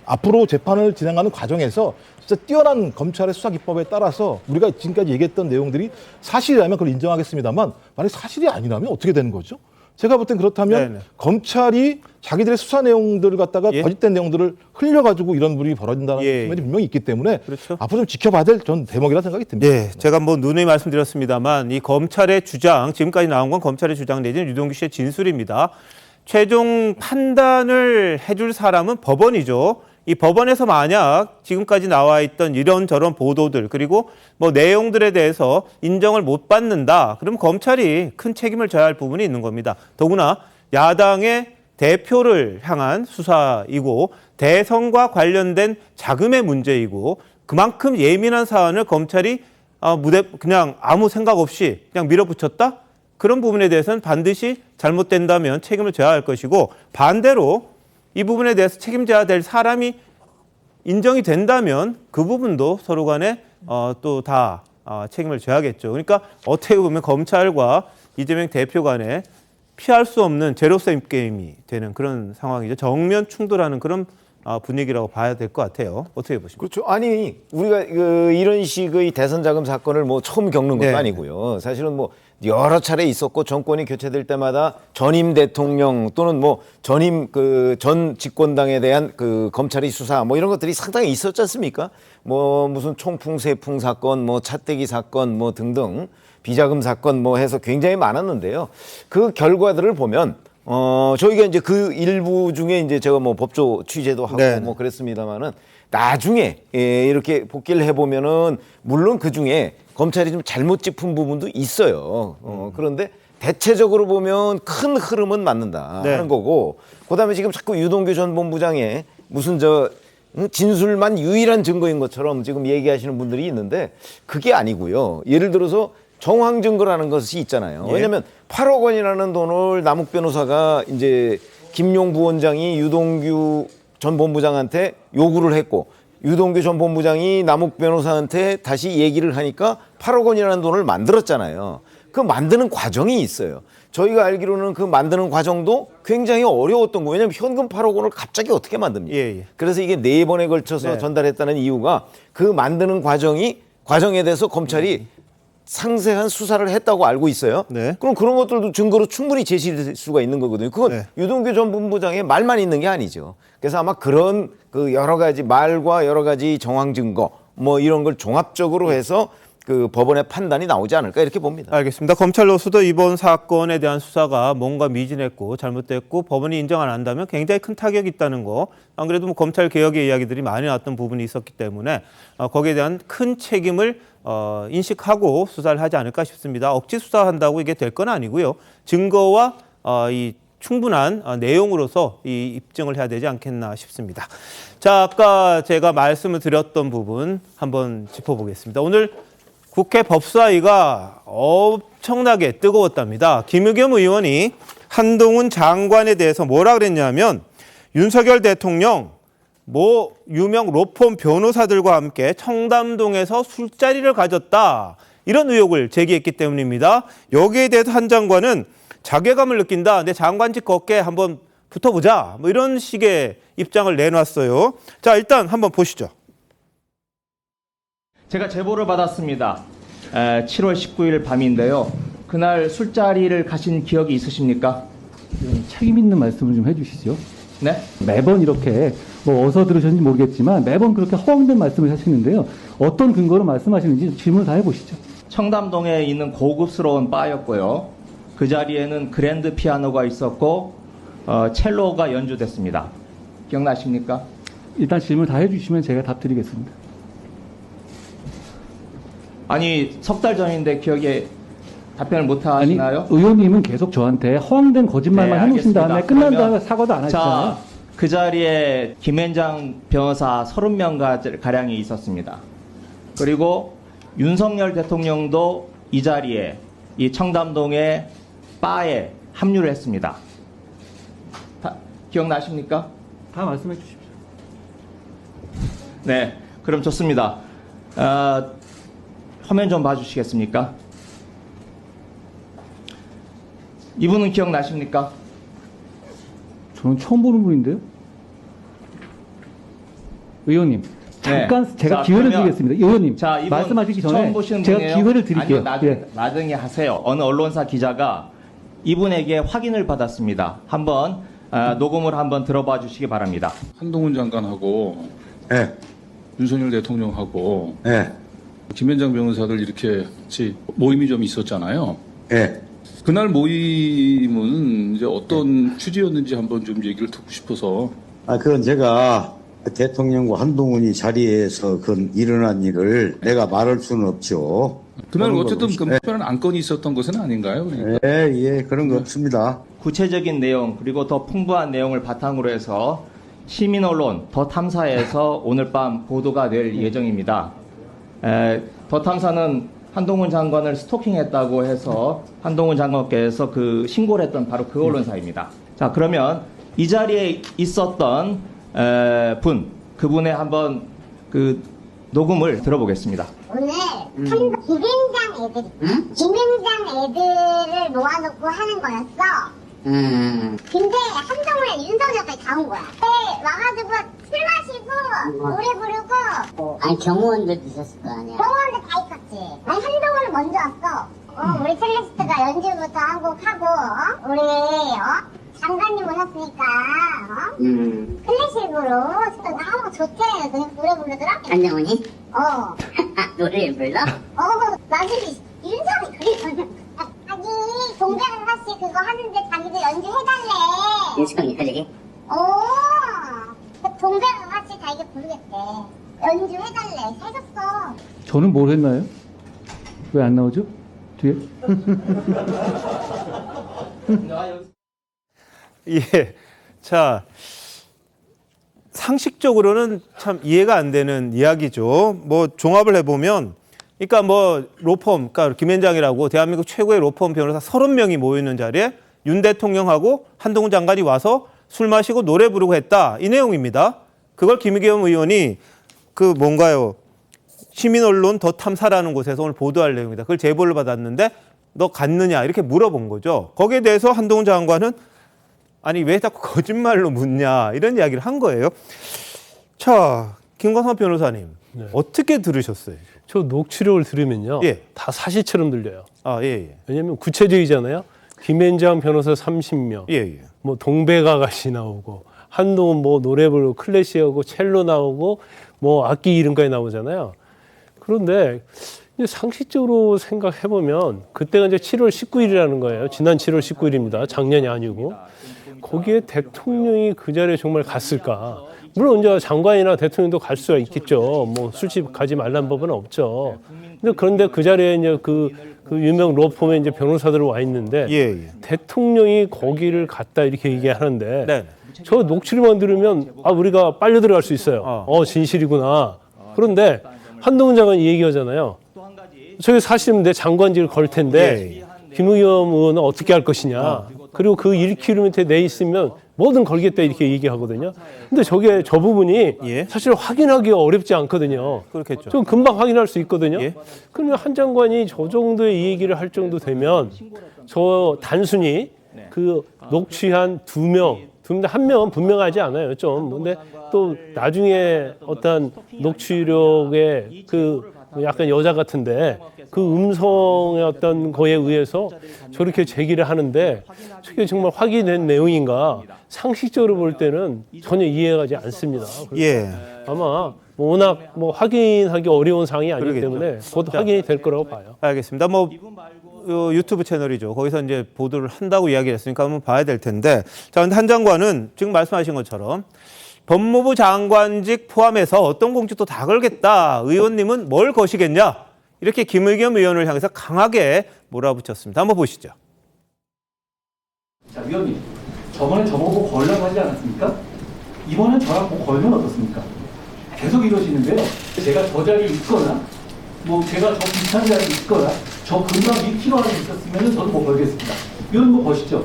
앞으로 재판을 진행하는 과정에서 진짜 뛰어난 검찰의 수사 기법에 따라서 우리가 지금까지 얘기했던 내용들이 사실이라면 그걸 인정하겠습니다만 만약 사실이 아니라면 어떻게 되는 거죠? 제가 볼 땐 그렇다면 검찰이 자기들의 수사 내용들을 갖다가 거짓된 내용들을 흘려가지고 이런 일이 벌어진다는 측면이 분명히 있기 때문에 앞으로 좀 지켜봐야 될 전 대목이라 생각이 듭니다. 제가 뭐 누누이 말씀드렸습니다만 이 검찰의 주장, 지금까지 나온 건 검찰의 주장 내지는 유동규 씨의 진술입니다. 최종 판단을 해줄 사람은 법원이죠. 이 법원에서 만약 지금까지 나와 있던 이런저런 보도들 그리고 뭐 내용들에 대해서 인정을 못 받는다. 그럼 검찰이 큰 책임을 져야 할 부분이 있는 겁니다. 더구나 야당의 대표를 향한 수사이고 대선과 관련된 자금의 문제이고 그만큼 예민한 사안을 검찰이 그냥 아무 생각 없이 그냥 밀어붙였다? 그런 부분에 대해서는 반드시 잘못된다면 책임을 져야 할 것이고 반대로 이 부분에 대해서 책임져야 될 사람이 인정이 된다면 그 부분도 서로 간에 또 다 책임을 져야겠죠. 그러니까 어떻게 보면 검찰과 이재명 대표 간에 피할 수 없는 제로섬 게임이 되는 그런 상황이죠. 정면 충돌하는 그런 분위기라고 봐야 될 것 같아요. 어떻게 보십니까? 그렇죠. 아니 우리가 이런 식의 대선 자금 사건을 뭐 처음 겪는 것도 아니고요. 사실은 뭐 여러 차례 있었고 정권이 교체될 때마다 전임 대통령 또는 뭐 전임 전 집권당에 대한 검찰의 수사 뭐 이런 것들이 상당히 있었지 않습니까? 뭐 무슨 총풍 세풍 사건, 뭐 차떼기 사건 뭐 등등 비자금 사건 뭐 해서 굉장히 많았는데요. 그 결과들을 보면 저희가 이제 그 일부 중에 이제 제가 뭐 법조 취재도 하고 네. 뭐 그랬습니다만은 나중에 이렇게 복귀를 해보면은 물론 그 중에 검찰이 좀 잘못 짚은 부분도 있어요. 그런데 대체적으로 보면 큰 흐름은 맞는다 네. 하는 거고, 그다음에 지금 자꾸 유동규 전 본부장의 무슨 진술만 유일한 증거인 것처럼 지금 얘기하시는 분들이 있는데 그게 아니고요. 예를 들어서 정황 증거라는 것이 있잖아요. 예. 왜냐하면 8억 원이라는 돈을 남욱 변호사가 이제 김용 부원장이 유동규 전 본부장한테 요구를 했고, 유동규 전 본부장이 남욱 변호사한테 다시 얘기를 하니까 8억 원이라는 돈을 만들었잖아요. 그 만드는 과정이 있어요. 저희가 알기로는 그 만드는 과정도 굉장히 어려웠던 거예요. 왜냐하면 현금 8억 원을 갑자기 어떻게 만듭니까? 예. 그래서 이게 4번에 걸쳐서 네. 전달했다는 이유가 그 만드는 과정에 대해서 검찰이 상세한 수사를 했다고 알고 있어요. 네. 그럼 그런 것들도 증거로 충분히 제시될 수가 있는 거거든요. 그건 유동규 전 본부장의 말만 있는 게 아니죠. 그래서 아마 그런 여러 가지 말과 여러 가지 정황 증거 뭐 이런 걸 종합적으로 해서 법원의 판단이 나오지 않을까 이렇게 봅니다. 알겠습니다. 검찰로서도 이번 사건에 대한 수사가 뭔가 미진했고 잘못됐고 법원이 인정 안 한다면 굉장히 큰 타격이 있다는 거. 안 그래도 뭐 검찰 개혁의 이야기들이 많이 나왔던 부분이 있었기 때문에 거기에 대한 큰 책임을 인식하고 수사를 하지 않을까 싶습니다. 억지 수사한다고 이게 될 건 아니고요. 증거와 이 충분한 내용으로서 이 입증을 해야 되지 않겠나 싶습니다. 자, 아까 제가 말씀을 드렸던 부분 한번 짚어보겠습니다. 오늘 국회 법사위가 엄청나게 뜨거웠답니다. 김의겸 의원이 한동훈 장관에 대해서 뭐라 그랬냐면 윤석열 대통령 뭐 유명 로펌 변호사들과 함께 청담동에서 술자리를 가졌다. 이런 의혹을 제기했기 때문입니다. 여기에 대해서 한 장관은 자괴감을 느낀다. 내 장관직 걷게 한번 붙어보자. 뭐 이런 식의 입장을 내놨어요. 자, 일단 한번 보시죠. 제가 제보를 받았습니다. 7월 19일 밤인데요. 그날 술자리를 가신 기억이 있으십니까? 책임 있는 말씀을 좀 해주시죠. 네? 매번 이렇게 뭐 어디서 들으셨는지 모르겠지만 매번 그렇게 허황된 말씀을 하시는데요. 어떤 근거로 말씀하시는지 질문을 다 해보시죠. 청담동에 있는 고급스러운 바였고요. 그 자리에는 그랜드 피아노가 있었고 첼로가 연주됐습니다. 기억나십니까? 일단 질문 다 해주시면 제가 답 드리겠습니다. 아니 석 달 전인데 기억에 답변을 못 하시나요? 아니, 의원님은 계속 저한테 허황된 거짓말만 해놓으신 다음에 끝난 다음에 사과도 안 하시잖아요. 자, 그 자리에 김앤장 변호사 30명 가량이 있었습니다. 그리고 윤석열 대통령도 이 자리에 이 청담동의 바에 합류를 했습니다. 기억나십니까? 다 말씀해 주십시오. 네, 그럼 좋습니다. 화면 좀 봐주시겠습니까? 이분은 기억나십니까? 저는 처음 보는 분인데요. 의원님, 잠깐 네. 제가 자, 기회를 그러면, 드리겠습니다. 의원님, 자, 이분 말씀하시기 처음 전에 보시는 제가 분이에요? 기회를 드릴게요. 아니요, 나중에 하세요. 어느 언론사 기자가 이분에게 확인을 받았습니다. 한번 녹음을 한번 들어봐 주시기 바랍니다. 한동훈 장관하고 윤석열 대통령하고 김현장 변호사들 이렇게 같이 모임이 좀 있었잖아요. 그날 모임은 이제 어떤 취지였는지 한번 좀 얘기를 듣고 싶어서. 그건 제가 대통령과 한동훈이 자리에서 그 일어난 일을 내가 말할 수는 없죠. 그날 어쨌든 그 특별한 안건이 있었던 것은 아닌가요? 그러니까. 그런 거 없습니다. 구체적인 내용 그리고 더 풍부한 내용을 바탕으로 해서 시민 언론 더 탐사에서 오늘 밤 보도가 될 예정입니다. 더 탐사는 한동훈 장관을 스토킹했다고 해서 한동훈 장관께서 그 신고를 했던 바로 그 언론사입니다. 자, 그러면 이 자리에 있었던 그분의 한번 그 녹음을 들어보겠습니다. 오늘 김앤장 애들을 모아놓고 하는 거였어. 근데 한동훈에 윤석열까지 다 온 거야. 와가지고 술 마시고 노래 부르고. 아니 경호원들도 있었을 거 아니야. 경호원들 다 있었지. 아니 한동훈은 먼저 왔어. 우리 첼리스트가 연주부터 한 곡 하고, 우리, 장관님 오셨으니까, 클래식으로 너무 좋대. 노래 부르더라? 안정훈이? 노래를 불러? 나중에 윤정이 그랬거든. 자기 동백아가씨 그거 하는데 자기도 연주해달래. 윤식언니 클릭이? 그 동백아가씨 자기가 부르겠대. 연주해달래. 해줬어. 저는 뭘 했나요? 왜 안 나오죠? 뒤에? 예. 자, 상식적으로는 참 이해가 안 되는 이야기죠. 뭐 종합을 해보면, 그러니까 뭐 로펌, 그러니까 김앤장이라고 대한민국 최고의 로펌 변호사 30명이 모여 있는 자리에 윤 대통령하고 한동훈 장관이 와서 술 마시고 노래 부르고 했다. 이 내용입니다. 그걸 김의겸 의원이 그 뭔가요? 시민 언론 더 탐사라는 곳에서 오늘 보도할 내용입니다. 그걸 제보를 받았는데 너 갔느냐 이렇게 물어본 거죠. 거기에 대해서 한동훈 장관은 아니 왜 자꾸 거짓말로 묻냐 이런 이야기를 한 거예요. 자, 김광삼 변호사님 어떻게 들으셨어요? 저 녹취록을 들으면요. 예. 다 사실처럼 들려요. 예. 왜냐하면 구체적이잖아요. 김앤장 변호사 30명, 예. 뭐 동백아가씨 나오고 한동훈 뭐 노래 부르고 클래식하고 첼로 나오고 뭐 악기 이름까지 나오잖아요. 그런데 이제 상식적으로 생각해보면 그때가 이제 7월 19일이라는 거예요. 지난 7월 19일입니다. 작년이 아니고. 거기에 대통령이 그 자리에 정말 갔을까? 물론 이제 장관이나 대통령도 갈 수가 있겠죠. 뭐 술집 가지 말란 법은 없죠. 근데 그런데 그 자리에 이제 그 유명 로펌에 이제 변호사들 와 있는데 대통령이 거기를 갔다 이렇게 얘기하는데 저 녹취록만 들으면 우리가 빨려 들어갈 수 있어요. 진실이구나. 그런데 한동훈 장관이 얘기하잖아요. 저게 사실은 내 장관직을 걸 텐데 김의겸 의원은 어떻게 할 것이냐. 그리고 그 1km 내에 있으면 뭐든 걸겠다 이렇게 얘기하거든요. 근데 저 부분이 사실 확인하기가 어렵지 않거든요. 그렇겠죠. 좀 금방 확인할 수 있거든요. 그러면 한 장관이 저 정도의 이 얘기를 할 정도 되면 저 단순히 그 녹취한 두 명, 한 명은 분명하지 않아요. 좀. 근데 또 나중에 어떤 녹취록에 그 약간 여자 같은데 그 음성의 어떤 거에 의해서 저렇게 제기를 하는데 저게 정말 확인된 내용인가 상식적으로 볼 때는 전혀 이해가지 않습니다. 아마 워낙 확인하기 어려운 사항이 아니기 때문에 곧 확인이 될 거라고 봐요. 알겠습니다. 뭐 유튜브 채널이죠. 거기서 이제 보도를 한다고 이야기를 했으니까 한번 봐야 될 텐데. 자, 근데 한 장관은 지금 말씀하신 것처럼 법무부 장관직 포함해서 어떤 공직도 다 걸겠다. 의원님은 뭘 거시겠냐? 이렇게 김의겸 의원을 향해서 강하게 몰아붙였습니다. 한번 보시죠. 자, 위원님. 저번에 저보고 걸라고 하지 않았습니까? 이번엔 저랑 뭐 걸면 어떻습니까? 계속 이러시는데요. 제가 저 자리에 있거나 제가 저 비슷한 자리에 있거나 저 금방 이 필요한 게 있었으면 저도 못 걸겠습니다. 위원님 뭐 보시죠.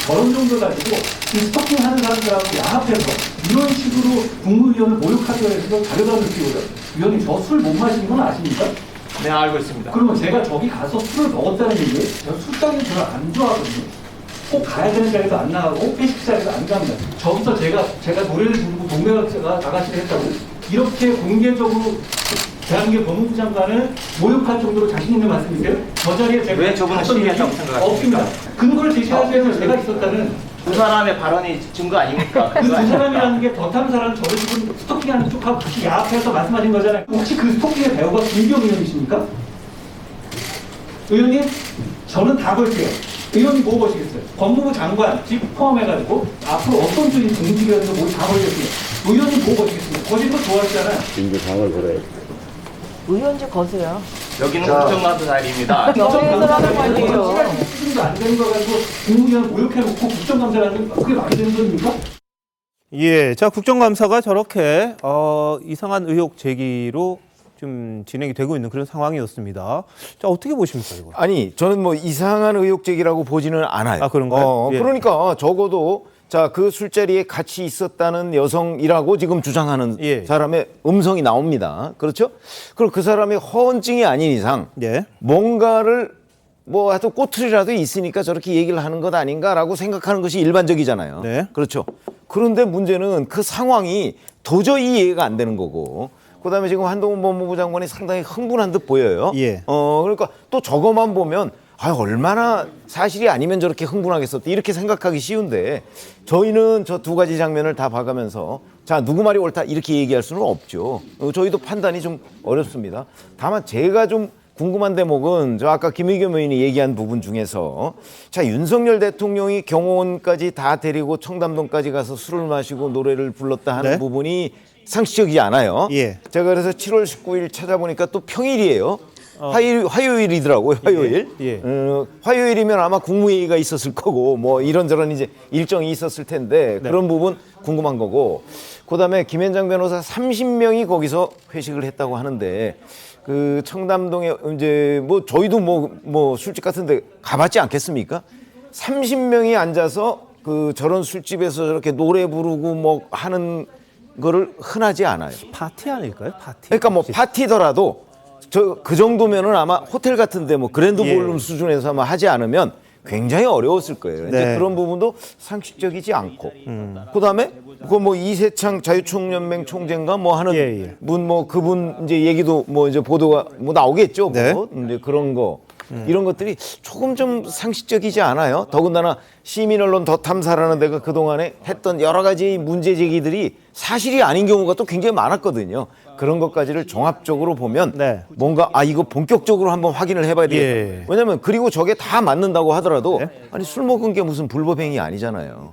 저런 정도 가지고 이 스토킹 하는 사람들하고 야합해서 이런 식으로 국무위원을 모욕하기 위해서 자료감을 띄우죠. 위원님 저 술 못 마시는 건 아십니까? 네, 알고 있습니다. 그러면 제가 저기 가서 술을 먹었다는 얘기예요? 제가 술자리를 별로 안 좋아하거든요. 꼭 가야 되는 자리도 안 나가고 회식 자리도 안 갑니다. 저기서 제가 노래를 부르고 동네가 나가시를 했다고 이렇게 공개적으로 대한민국 법무부 장관을 모욕할 정도로 자신 있는 말씀이세요? 저 자리에 제가 왜 저분은 시위했다고 생각하십니까? 없습니다. 근거를 제시하셔서 제가 있었다는 두 사람의 발언이 증거 아닙니까? 그 두 사람이라는 게 더 다른 사람 저를 지금 스토킹하는 쪽하고 같이 야합해서 말씀하신 거잖아요. 혹시 그 스토킹의 배우가 김의겸 의원이십니까? 의원님, 저는 다 걸게요. 의원님 뭐 보시겠어요? 법무부 장관 직 포함해가지고 앞으로 어떤 쪽인 공직이라든가 뭐 다 걸겠어요. 의원님 뭐 보시겠습니까? 거짓 거 좋아하시잖아요. 민주당을 걸어요. 의원직 거세요. 여기는 국정감사 자리입니다. 국정감사 하는 거 아니에요. 수준도 안 되는 거 가지고 국무위원 모욕해놓고 국정감사라는 그게 말이 되는 겁니까? 자, 국정감사가 저렇게 이상한 의혹 제기로 좀 진행이 되고 있는 그런 상황이었습니다. 자, 어떻게 보십니까, 이거? 아니, 저는 뭐 이상한 의혹 제기라고 보지는 않아요. 그런가요? 그러니까 적어도 그 술자리에 같이 있었다는 여성이라고 지금 주장하는 사람의 음성이 나옵니다. 그렇죠? 그리고 그 사람의 허언증이 아닌 이상 뭔가를 하여튼 꼬투리라도 있으니까 저렇게 얘기를 하는 것 아닌가라고 생각하는 것이 일반적이잖아요. 그렇죠? 그런데 문제는 그 상황이 도저히 이해가 안 되는 거고 그다음에 지금 한동훈 법무부 장관이 상당히 흥분한 듯 보여요. 예. 그러니까 또 저거만 보면 얼마나 사실이 아니면 저렇게 흥분하겠어. 이렇게 생각하기 쉬운데 저희는 저 두 가지 장면을 다 봐가면서 자, 누구 말이 옳다 이렇게 얘기할 수는 없죠. 저희도 판단이 좀 어렵습니다. 다만 제가 좀 궁금한 대목은 저 아까 김의겸 의원이 얘기한 부분 중에서 자, 윤석열 대통령이 경호원까지 다 데리고 청담동까지 가서 술을 마시고 노래를 불렀다 하는 네. 부분이 상식적이지 않아요. 예. 제가 그래서 7월 19일 찾아보니까 또 평일이에요. 화요일이더라고요. 화요일. 예. 화요일이면 아마 국무회의가 있었을 거고 뭐 이런저런 이제 일정이 있었을 텐데 네. 그런 부분 궁금한 거고. 그다음에 김현장 변호사 30명이 거기서 회식을 했다고 하는데 그 청담동에 이제 뭐 저희도 뭐 술집 같은데 가봤지 않겠습니까? 30명이 앉아서 그 저런 술집에서 저렇게 노래 부르고 뭐 하는 거를 흔하지 않아요. 파티 아닐까요? 파티. 그러니까 뭐 파티더라도 그 정도면은 아마 호텔 같은데 뭐 그랜드 볼룸 수준에서 아마 하지 않으면 굉장히 어려웠을 거예요. 이제 네. 그런 부분도 상식적이지 않고. 그다음에 그 뭐 이세창 자유총연맹 총재인가 뭐 하는 분 뭐 그분 이제 얘기도 뭐 이제 보도가 뭐 나오겠죠. 네. 뭐. 이제 그런 거. 이런 것들이 조금 좀 상식적이지 않아요? 더군다나 시민 언론 더 탐사라는 데가 그동안에 했던 여러 가지 문제 제기들이 사실이 아닌 경우가 또 굉장히 많았거든요. 그런 것까지를 종합적으로 보면 뭔가 이거 본격적으로 한번 확인을 해봐야 되겠다. 왜냐면 그리고 저게 다 맞는다고 하더라도 아니 술 먹은 게 무슨 불법행위 아니잖아요.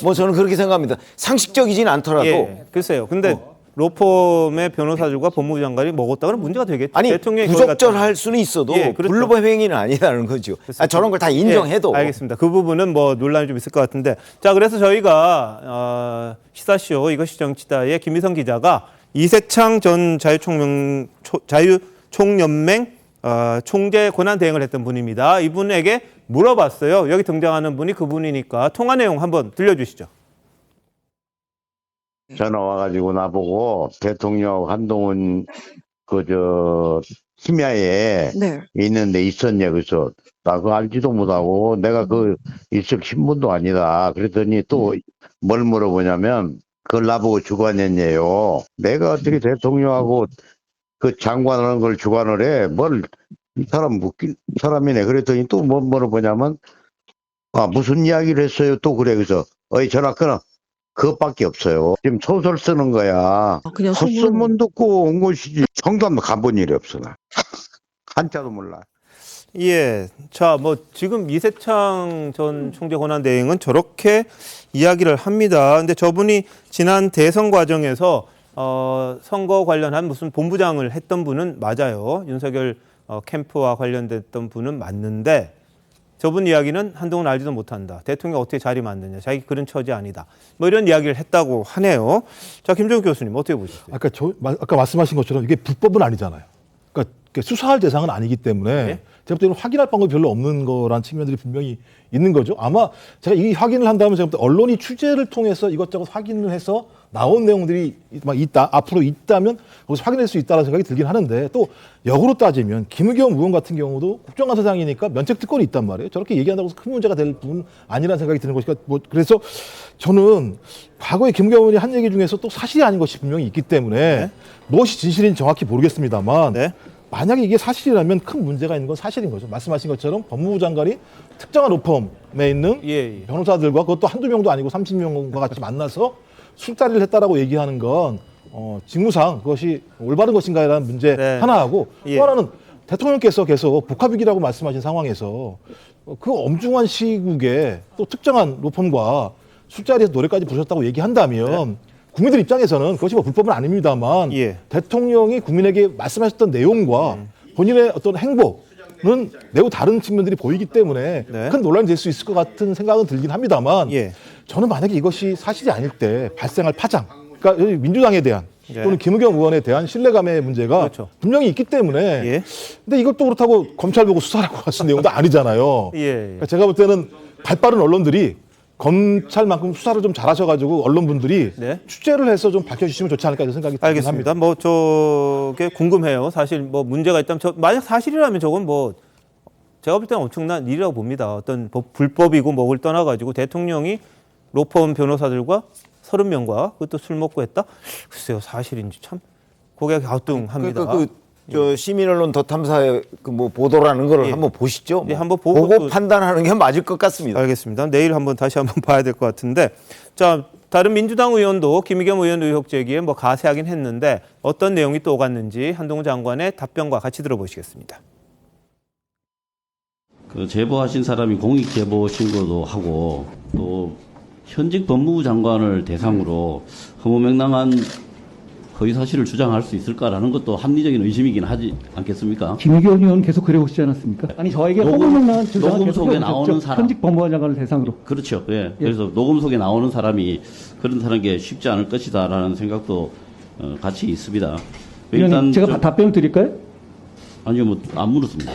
뭐 저는 그렇게 생각합니다. 상식적이진 않더라도. 글쎄요. 근데 로펌의 변호사들과 법무부 장관이 먹었다고는 문제가 되겠죠. 아니 대통령이 부적절할 수는 있어도 그렇죠. 불법 행위는 아니라는 거죠. 저런 걸 다 인정해도. 알겠습니다. 그 부분은 뭐 논란이 좀 있을 것 같은데. 자, 그래서 저희가 시사쇼 이것이 정치다의 김희성 기자가 이세창 전 자유총연맹 총재 권한 대행을 했던 분입니다. 이분에게 물어봤어요. 여기 등장하는 분이 그분이니까 통화 내용 한번 들려주시죠. 전화 와가지고 나보고 대통령 한동훈 심야에 있는데 있었냐 그래서 나 그거 알지도 못하고 내가 그 일적 신분도 아니다 그랬더니 또 뭘 물어보냐면 그걸 나보고 주관했냐요. 내가 어떻게 대통령하고 그 장관하는 걸 주관을 해. 이 사람 웃긴 사람이네. 그랬더니 또 뭐 물어보냐면 무슨 이야기를 했어요. 또 그래. 그래서 전화 끊어. 그것밖에 없어요. 지금 소설 쓰는 거야. 헛소문 듣고 온 것이지. 청담도 가본 일이 없어. 나. 한자도 몰라. 예. 자, 뭐 지금 이세창 전 총재 권한 대행은 저렇게 이야기를 합니다. 근데 저분이 지난 대선 과정에서 선거 관련한 무슨 본부장을 했던 분은 맞아요. 윤석열 캠프와 관련됐던 분은 맞는데 저분 이야기는 한동훈 알지도 못한다. 대통령 어떻게 자리 만드냐. 자기 그런 처지 아니다. 뭐 이런 이야기를 했다고 하네요. 자, 김종욱 교수님 어떻게 보셨어요? 아까 말씀하신 것처럼 이게 불법은 아니잖아요. 그러니까 수사할 대상은 아니기 때문에 제가 볼 때는 확인할 방법이 별로 없는 거라는 측면들이 분명히 있는 거죠. 아마 제가 이 확인을 한다면 제가 볼 때 언론이 취재를 통해서 이것저것 확인을 해서 나온 내용들이 앞으로 있다면 거기서 확인할 수 있다는 생각이 들긴 하는데 또 역으로 따지면 김의겸 의원 같은 경우도 국정감사장이니까 면책 특권이 있단 말이에요. 저렇게 얘기한다고 해서 큰 문제가 될 부분 아니라는 생각이 드는 것이니까 그래서 저는 과거에 김의겸 의원이 한 얘기 중에서 또 사실이 아닌 것이 분명히 있기 때문에 무엇이 진실인지 정확히 모르겠습니다만 만약에 이게 사실이라면 큰 문제가 있는 건 사실인 거죠. 말씀하신 것처럼 법무부 장관이 특정한 로펌에 있는 변호사들과 그것도 한두 명도 아니고 30명과 같이 만나서 술자리를 했다라고 얘기하는 건 직무상 그것이 올바른 것인가라는 문제 하나하고 또 하나는 대통령께서 계속 복합위기라고 말씀하신 상황에서 그 엄중한 시국에 또 특정한 로펌과 술자리에서 노래까지 부르셨다고 얘기한다면 국민들 입장에서는 그것이 뭐 불법은 아닙니다만 대통령이 국민에게 말씀하셨던 내용과 본인의 어떤 행보는 매우 다른 측면들이 보이기 때문에 큰 논란이 될 수 있을 것 같은 생각은 들긴 합니다만 저는 만약에 이것이 사실이 아닐 때 발생할 파장, 그러니까 민주당에 대한 또는 김의겸 의원에 대한 신뢰감의 문제가 분명히 있기 때문에 근데 이것도 그렇다고 검찰 보고 수사라고 하신 내용도 아니잖아요. 그러니까 제가 볼 때는 발빠른 언론들이 검찰만큼 수사를 좀 잘하셔가지고 언론분들이 취재를 해서 좀 밝혀주시면 좋지 않을까 이런 생각이 들긴 합니다. 알겠습니다. 뭐 저게 궁금해요. 사실 뭐 문제가 있다면 만약 사실이라면 저건 뭐 제가 볼 때는 엄청난 일이라고 봅니다. 어떤 불법이고 뭐를 떠나가지고 대통령이 로펌 변호사들과 30명과 그것도 술 먹고 했다? 글쎄요, 사실인지 참 고개가 갸우뚱합니다. 저 시민 언론 더 탐사의 그 뭐 보도라는 걸 한번 보시죠. 네, 한번 보고 판단하는 게 맞을 것 같습니다. 알겠습니다. 내일 다시 한번 봐야 될 것 같은데, 자, 다른 민주당 의원도 김의겸 의원 의혹 제기에 뭐 가세하긴 했는데 어떤 내용이 또 오갔는지 한동훈 장관의 답변과 같이 들어보시겠습니다. 그 제보하신 사람이 공익 제보 신고도 하고 또 현직 법무부 장관을 대상으로 허무맹랑한 허위 사실을 주장할 수 있을까라는 것도 합리적인 의심이긴 하지 않겠습니까? 김의겸 의원 계속 그래 오시지 않았습니까? 아니 저에게 허무맹랑한 주장을 녹음 계속 속에 해오셨죠. 나오는 사람, 현직 법무부 장관을 대상으로. 그렇죠. 예. 그래서 녹음 속에 나오는 사람이 그런 사는 게 쉽지 않을 것이다라는 생각도 같이 있습니다. 의원님, 제가 답변을 드릴까요? 아니요, 뭐 안 물었습니다.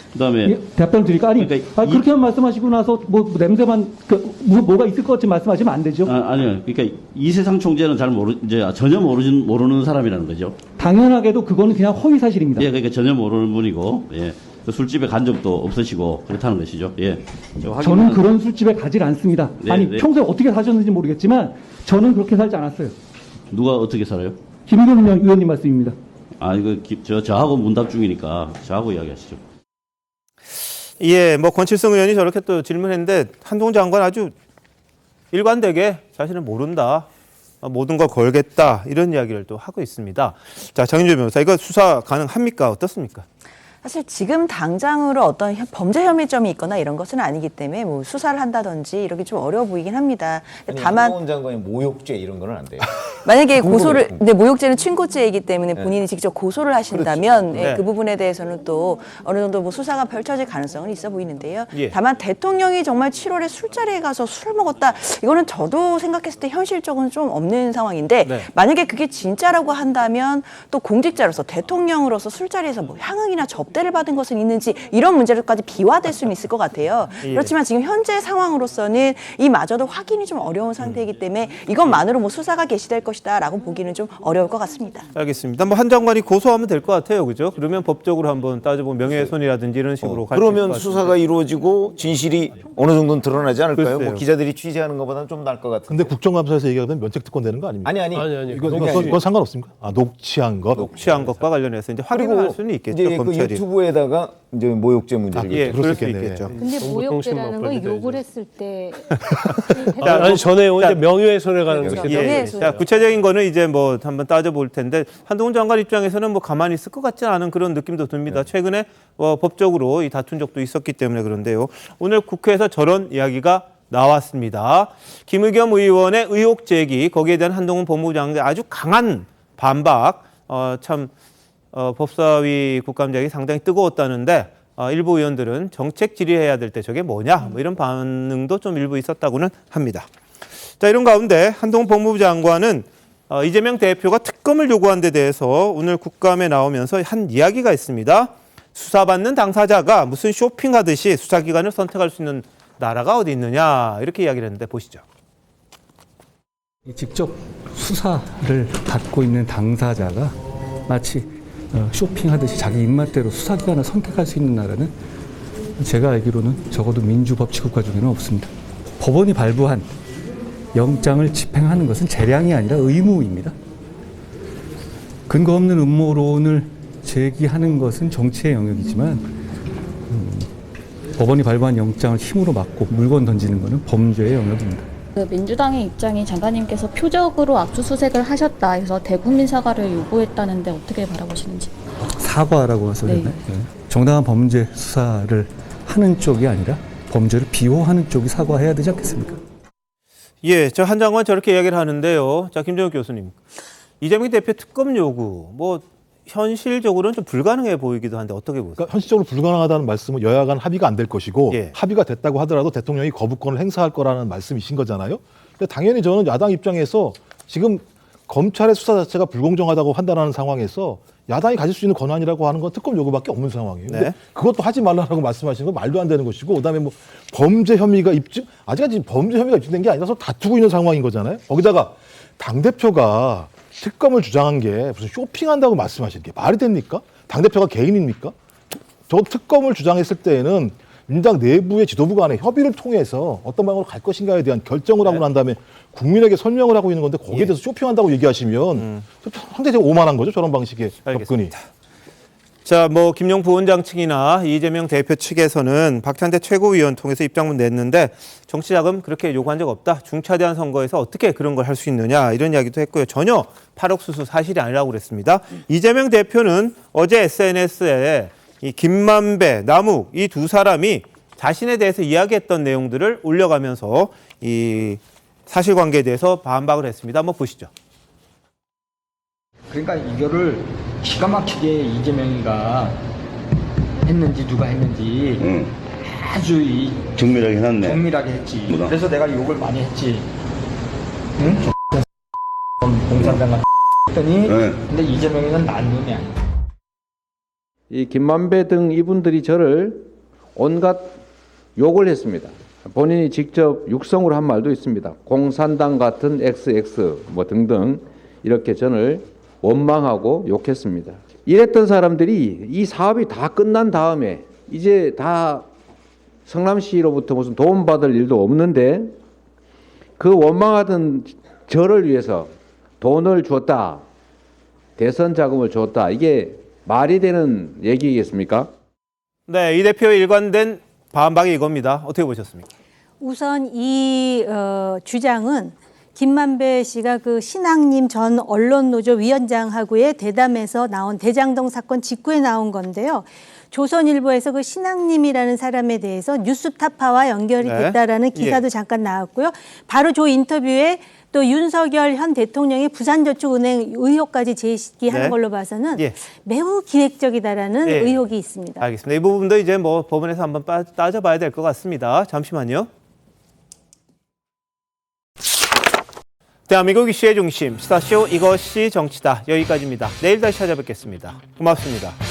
그다음에 답변을 드릴까? 아니, 그러니까 그렇게만 말씀하시고 나서 뭐 냄새만 뭐가 있을 것 같이 말씀하시면 안 되죠. 아니요. 그러니까 이세상 총재는 전혀 모르는 사람이라는 거죠. 당연하게도 그거는 그냥 허위 사실입니다. 예, 그러니까 전혀 모르는 분이고, 예, 술집에 간 적도 없으시고 그렇다는 것이죠. 예. 저는 그런 술집에 가질 않습니다. 네, 아니 네. 평소에 어떻게 사셨는지 모르겠지만 저는 그렇게 살지 않았어요. 누가 어떻게 살아요? 김의겸 의원님 말씀입니다. 아, 이거 저하고 문답 중이니까 저하고 이야기하시죠. 예, 뭐 권칠성 의원이 저렇게 또 질문했는데 한동훈 장관 아주 일관되게 자신은 모른다. 모든 걸 걸겠다. 이런 이야기를 또 하고 있습니다. 자, 장윤주 변호사, 이거 수사 가능합니까? 어떻습니까? 사실 지금 당장으로 어떤 범죄 혐의점이 있거나 이런 것은 아니기 때문에 뭐 수사를 한다든지 이렇게 좀 어려워 보이긴 합니다. 다만 한동훈 장관이 모욕죄 이런 거는 안 돼요. 만약에 근데 모욕죄는 친고죄이기 때문에 본인이 직접 고소를 하신다면 그렇죠. 네. 그 부분에 대해서는 또 어느 정도 뭐 수사가 펼쳐질 가능성은 있어 보이는데요. 예. 다만 대통령이 정말 7월에 술자리에 가서 술을 먹었다. 이거는 저도 생각했을 때 현실적으로는 좀 없는 상황인데 네. 만약에 그게 진짜라고 한다면 또 공직자로서 대통령으로서 술자리에서 뭐 향응이나 접대를 받은 것은 있는지 이런 문제로까지 비화될 수는 있을 것 같아요. 예. 그렇지만 지금 현재 상황으로서는 이마저도 확인이 좀 어려운 상태이기 때문에 이것만으로 뭐 수사가 개시될 것이다라고 보기는 좀 어려울 것 같습니다. 알겠습니다. 뭐 한 장관이 고소하면 될 것 같아요. 그죠? 그러면 법적으로 한번 따져보면 명예훼손이라든지 이런 식으로 갈 수 있을 것 그러면 같은데. 수사가 이루어지고 진실이 어느 정도는 드러나지 않을까요? 글쎄요. 뭐 기자들이 취재하는 것보다는 좀 나을 것 같은데. 근데 국정감사에서 얘기하면 면책특권 되는 거 아닙니까? 아니. 이건 상관없습니까? 아, 녹취한 것. 녹취한 것과 관련해서 이제 확인할 수는 있겠죠. 이제 그 검찰이. 유튜브에다가 이제 모욕죄 문제를 예, 그럴 수 있겠네. 있겠죠. 근데 모욕죄라는 건 욕을 했을 때 아니 저 내용은 이제 명예훼손에 관한 그렇죠. 거기 예, 때문에. 명예훼손. 자, 구체적인 거는 이제 뭐 한번 따져볼 텐데 한동훈 장관 입장에서는 뭐 가만히 있을 것 같지 않은 그런 느낌도 듭니다. 최근에 법적으로 이 다툰 적도 있었기 때문에 그런데요. 오늘 국회에서 저런 이야기가 나왔습니다. 김의겸 의원의 의혹 제기, 거기에 대한 한동훈 법무부 장관의 아주 강한 반박, 법사위 국감장이 상당히 뜨거웠다는데 일부 의원들은 정책 질의해야 될 때 저게 뭐냐 뭐 이런 반응도 좀 일부 있었다고는 합니다. 자, 이런 가운데 한동훈 법무부 장관은 이재명 대표가 특검을 요구한 데 대해서 오늘 국감에 나오면서 한 이야기가 있습니다. 수사받는 당사자가 무슨 쇼핑하듯이 수사기관을 선택할 수 있는 나라가 어디 있느냐 이렇게 이야기를 했는데 보시죠. 직접 수사를 받고 있는 당사자가 마치 쇼핑하듯이 자기 입맛대로 수사기관을 선택할 수 있는 나라는 제가 알기로는 적어도 민주법치국가 중에는 없습니다. 법원이 발부한 영장을 집행하는 것은 재량이 아니라 의무입니다. 근거 없는 음모론을 제기하는 것은 정치의 영역이지만 법원이 발부한 영장을 힘으로 막고 물건 던지는 것은 범죄의 영역입니다. 민주당의 입장이 장관님께서 표적으로 압수수색을 하셨다 해서 대국민 사과를 요구했다는데 어떻게 바라보시는지. 사과라고 해서 네. 정당한 범죄 수사를 하는 쪽이 아니라 범죄를 비호하는 쪽이 사과해야 되지 않겠습니까? 예, 저 한 장관 저렇게 이야기를 하는데요. 자, 김정욱 교수님, 이재명 대표 특검 요구 뭐 현실적으로는 좀 불가능해 보이기도 한데 어떻게 보세요? 그러니까 현실적으로 불가능하다는 말씀은 여야 간 합의가 안 될 것이고 예. 합의가 됐다고 하더라도 대통령이 거부권을 행사할 거라는 말씀이신 거잖아요. 근데 당연히 저는 야당 입장에서 지금 검찰의 수사 자체가 불공정하다고 판단하는 상황에서 야당이 가질 수 있는 권한이라고 하는 건 특검 요구밖에 없는 상황이에요. 근데 네. 그것도 하지 말라고 말씀하시는 건 말도 안 되는 것이고 그다음에 뭐 범죄 혐의가 아직까지 범죄 혐의가 입증된 게 아니라서 다투고 있는 상황인 거잖아요. 거기다가 당대표가 특검을 주장한 게 무슨 쇼핑한다고 말씀하시는 게 말이 됩니까? 당대표가 개인입니까? 저 특검을 주장했을 때에는 민주당 내부의 지도부 간의 협의를 통해서 어떤 방향으로 갈 것인가에 대한 결정을 하고 난 다음에 국민에게 설명을 하고 있는 건데 거기에 대해서 쇼핑한다고 얘기하시면 상대적으로 오만한 거죠. 저런 방식의 접근이. 자, 뭐 김용 부원장 측이나 이재명 대표 측에서는 박찬대 최고위원 통해서 입장문 냈는데 정치자금 그렇게 요구한 적 없다. 중차대한 선거에서 어떻게 그런 걸 할 수 있느냐 이런 이야기도 했고요. 전혀 8억 수수 사실이 아니라고 그랬습니다. 이재명 대표는 어제 SNS에 이 김만배, 남욱 이 두 사람이 자신에 대해서 이야기했던 내용들을 올려가면서 이 사실관계에 대해서 반박을 했습니다. 한번 보시죠. 그러니까 이거를 기가 막히게 이재명이가 했는지 누가 했는지 아주 정밀하게 해놨네. 정밀하게 했지. 그래서 내가 욕을 많이 했지. 응? 공산당 같은 했더니 근데 이재명이는 난 놈이 아니야. 이 김만배 등 이분들이 저를 온갖 욕을 했습니다. 본인이 직접 육성으로 한 말도 있습니다. 공산당 같은 XX 뭐 등등 이렇게 저를 원망하고 욕했습니다. 이랬던 사람들이 이 사업이 다 끝난 다음에 이제 다 성남시로부터 무슨 도움받을 일도 없는데 그 원망하던 저를 위해서 돈을 줬다. 대선 자금을 줬다. 이게 말이 되는 얘기겠습니까? 네, 이 대표의 일관된 반박이 이겁니다. 어떻게 보셨습니까? 우선 이 주장은 김만배 씨가 그 신앙님 전 언론노조 위원장하고의 대담에서 나온 대장동 사건 직후에 나온 건데요. 조선일보에서 그 신앙님이라는 사람에 대해서 뉴스타파와 연결이 됐다라는 기사도 잠깐 나왔고요. 바로 저 인터뷰에 또 윤석열 현 대통령의 부산저축은행 의혹까지 제기하는 걸로 봐서는 매우 기획적이다라는 의혹이 있습니다. 알겠습니다. 이 부분도 이제 뭐 법원에서 한번 따져봐야 될 것 같습니다. 잠시만요. 대한민국 이슈의 중심, 스타쇼 이것이 정치다. 여기까지입니다. 내일 다시 찾아뵙겠습니다. 고맙습니다.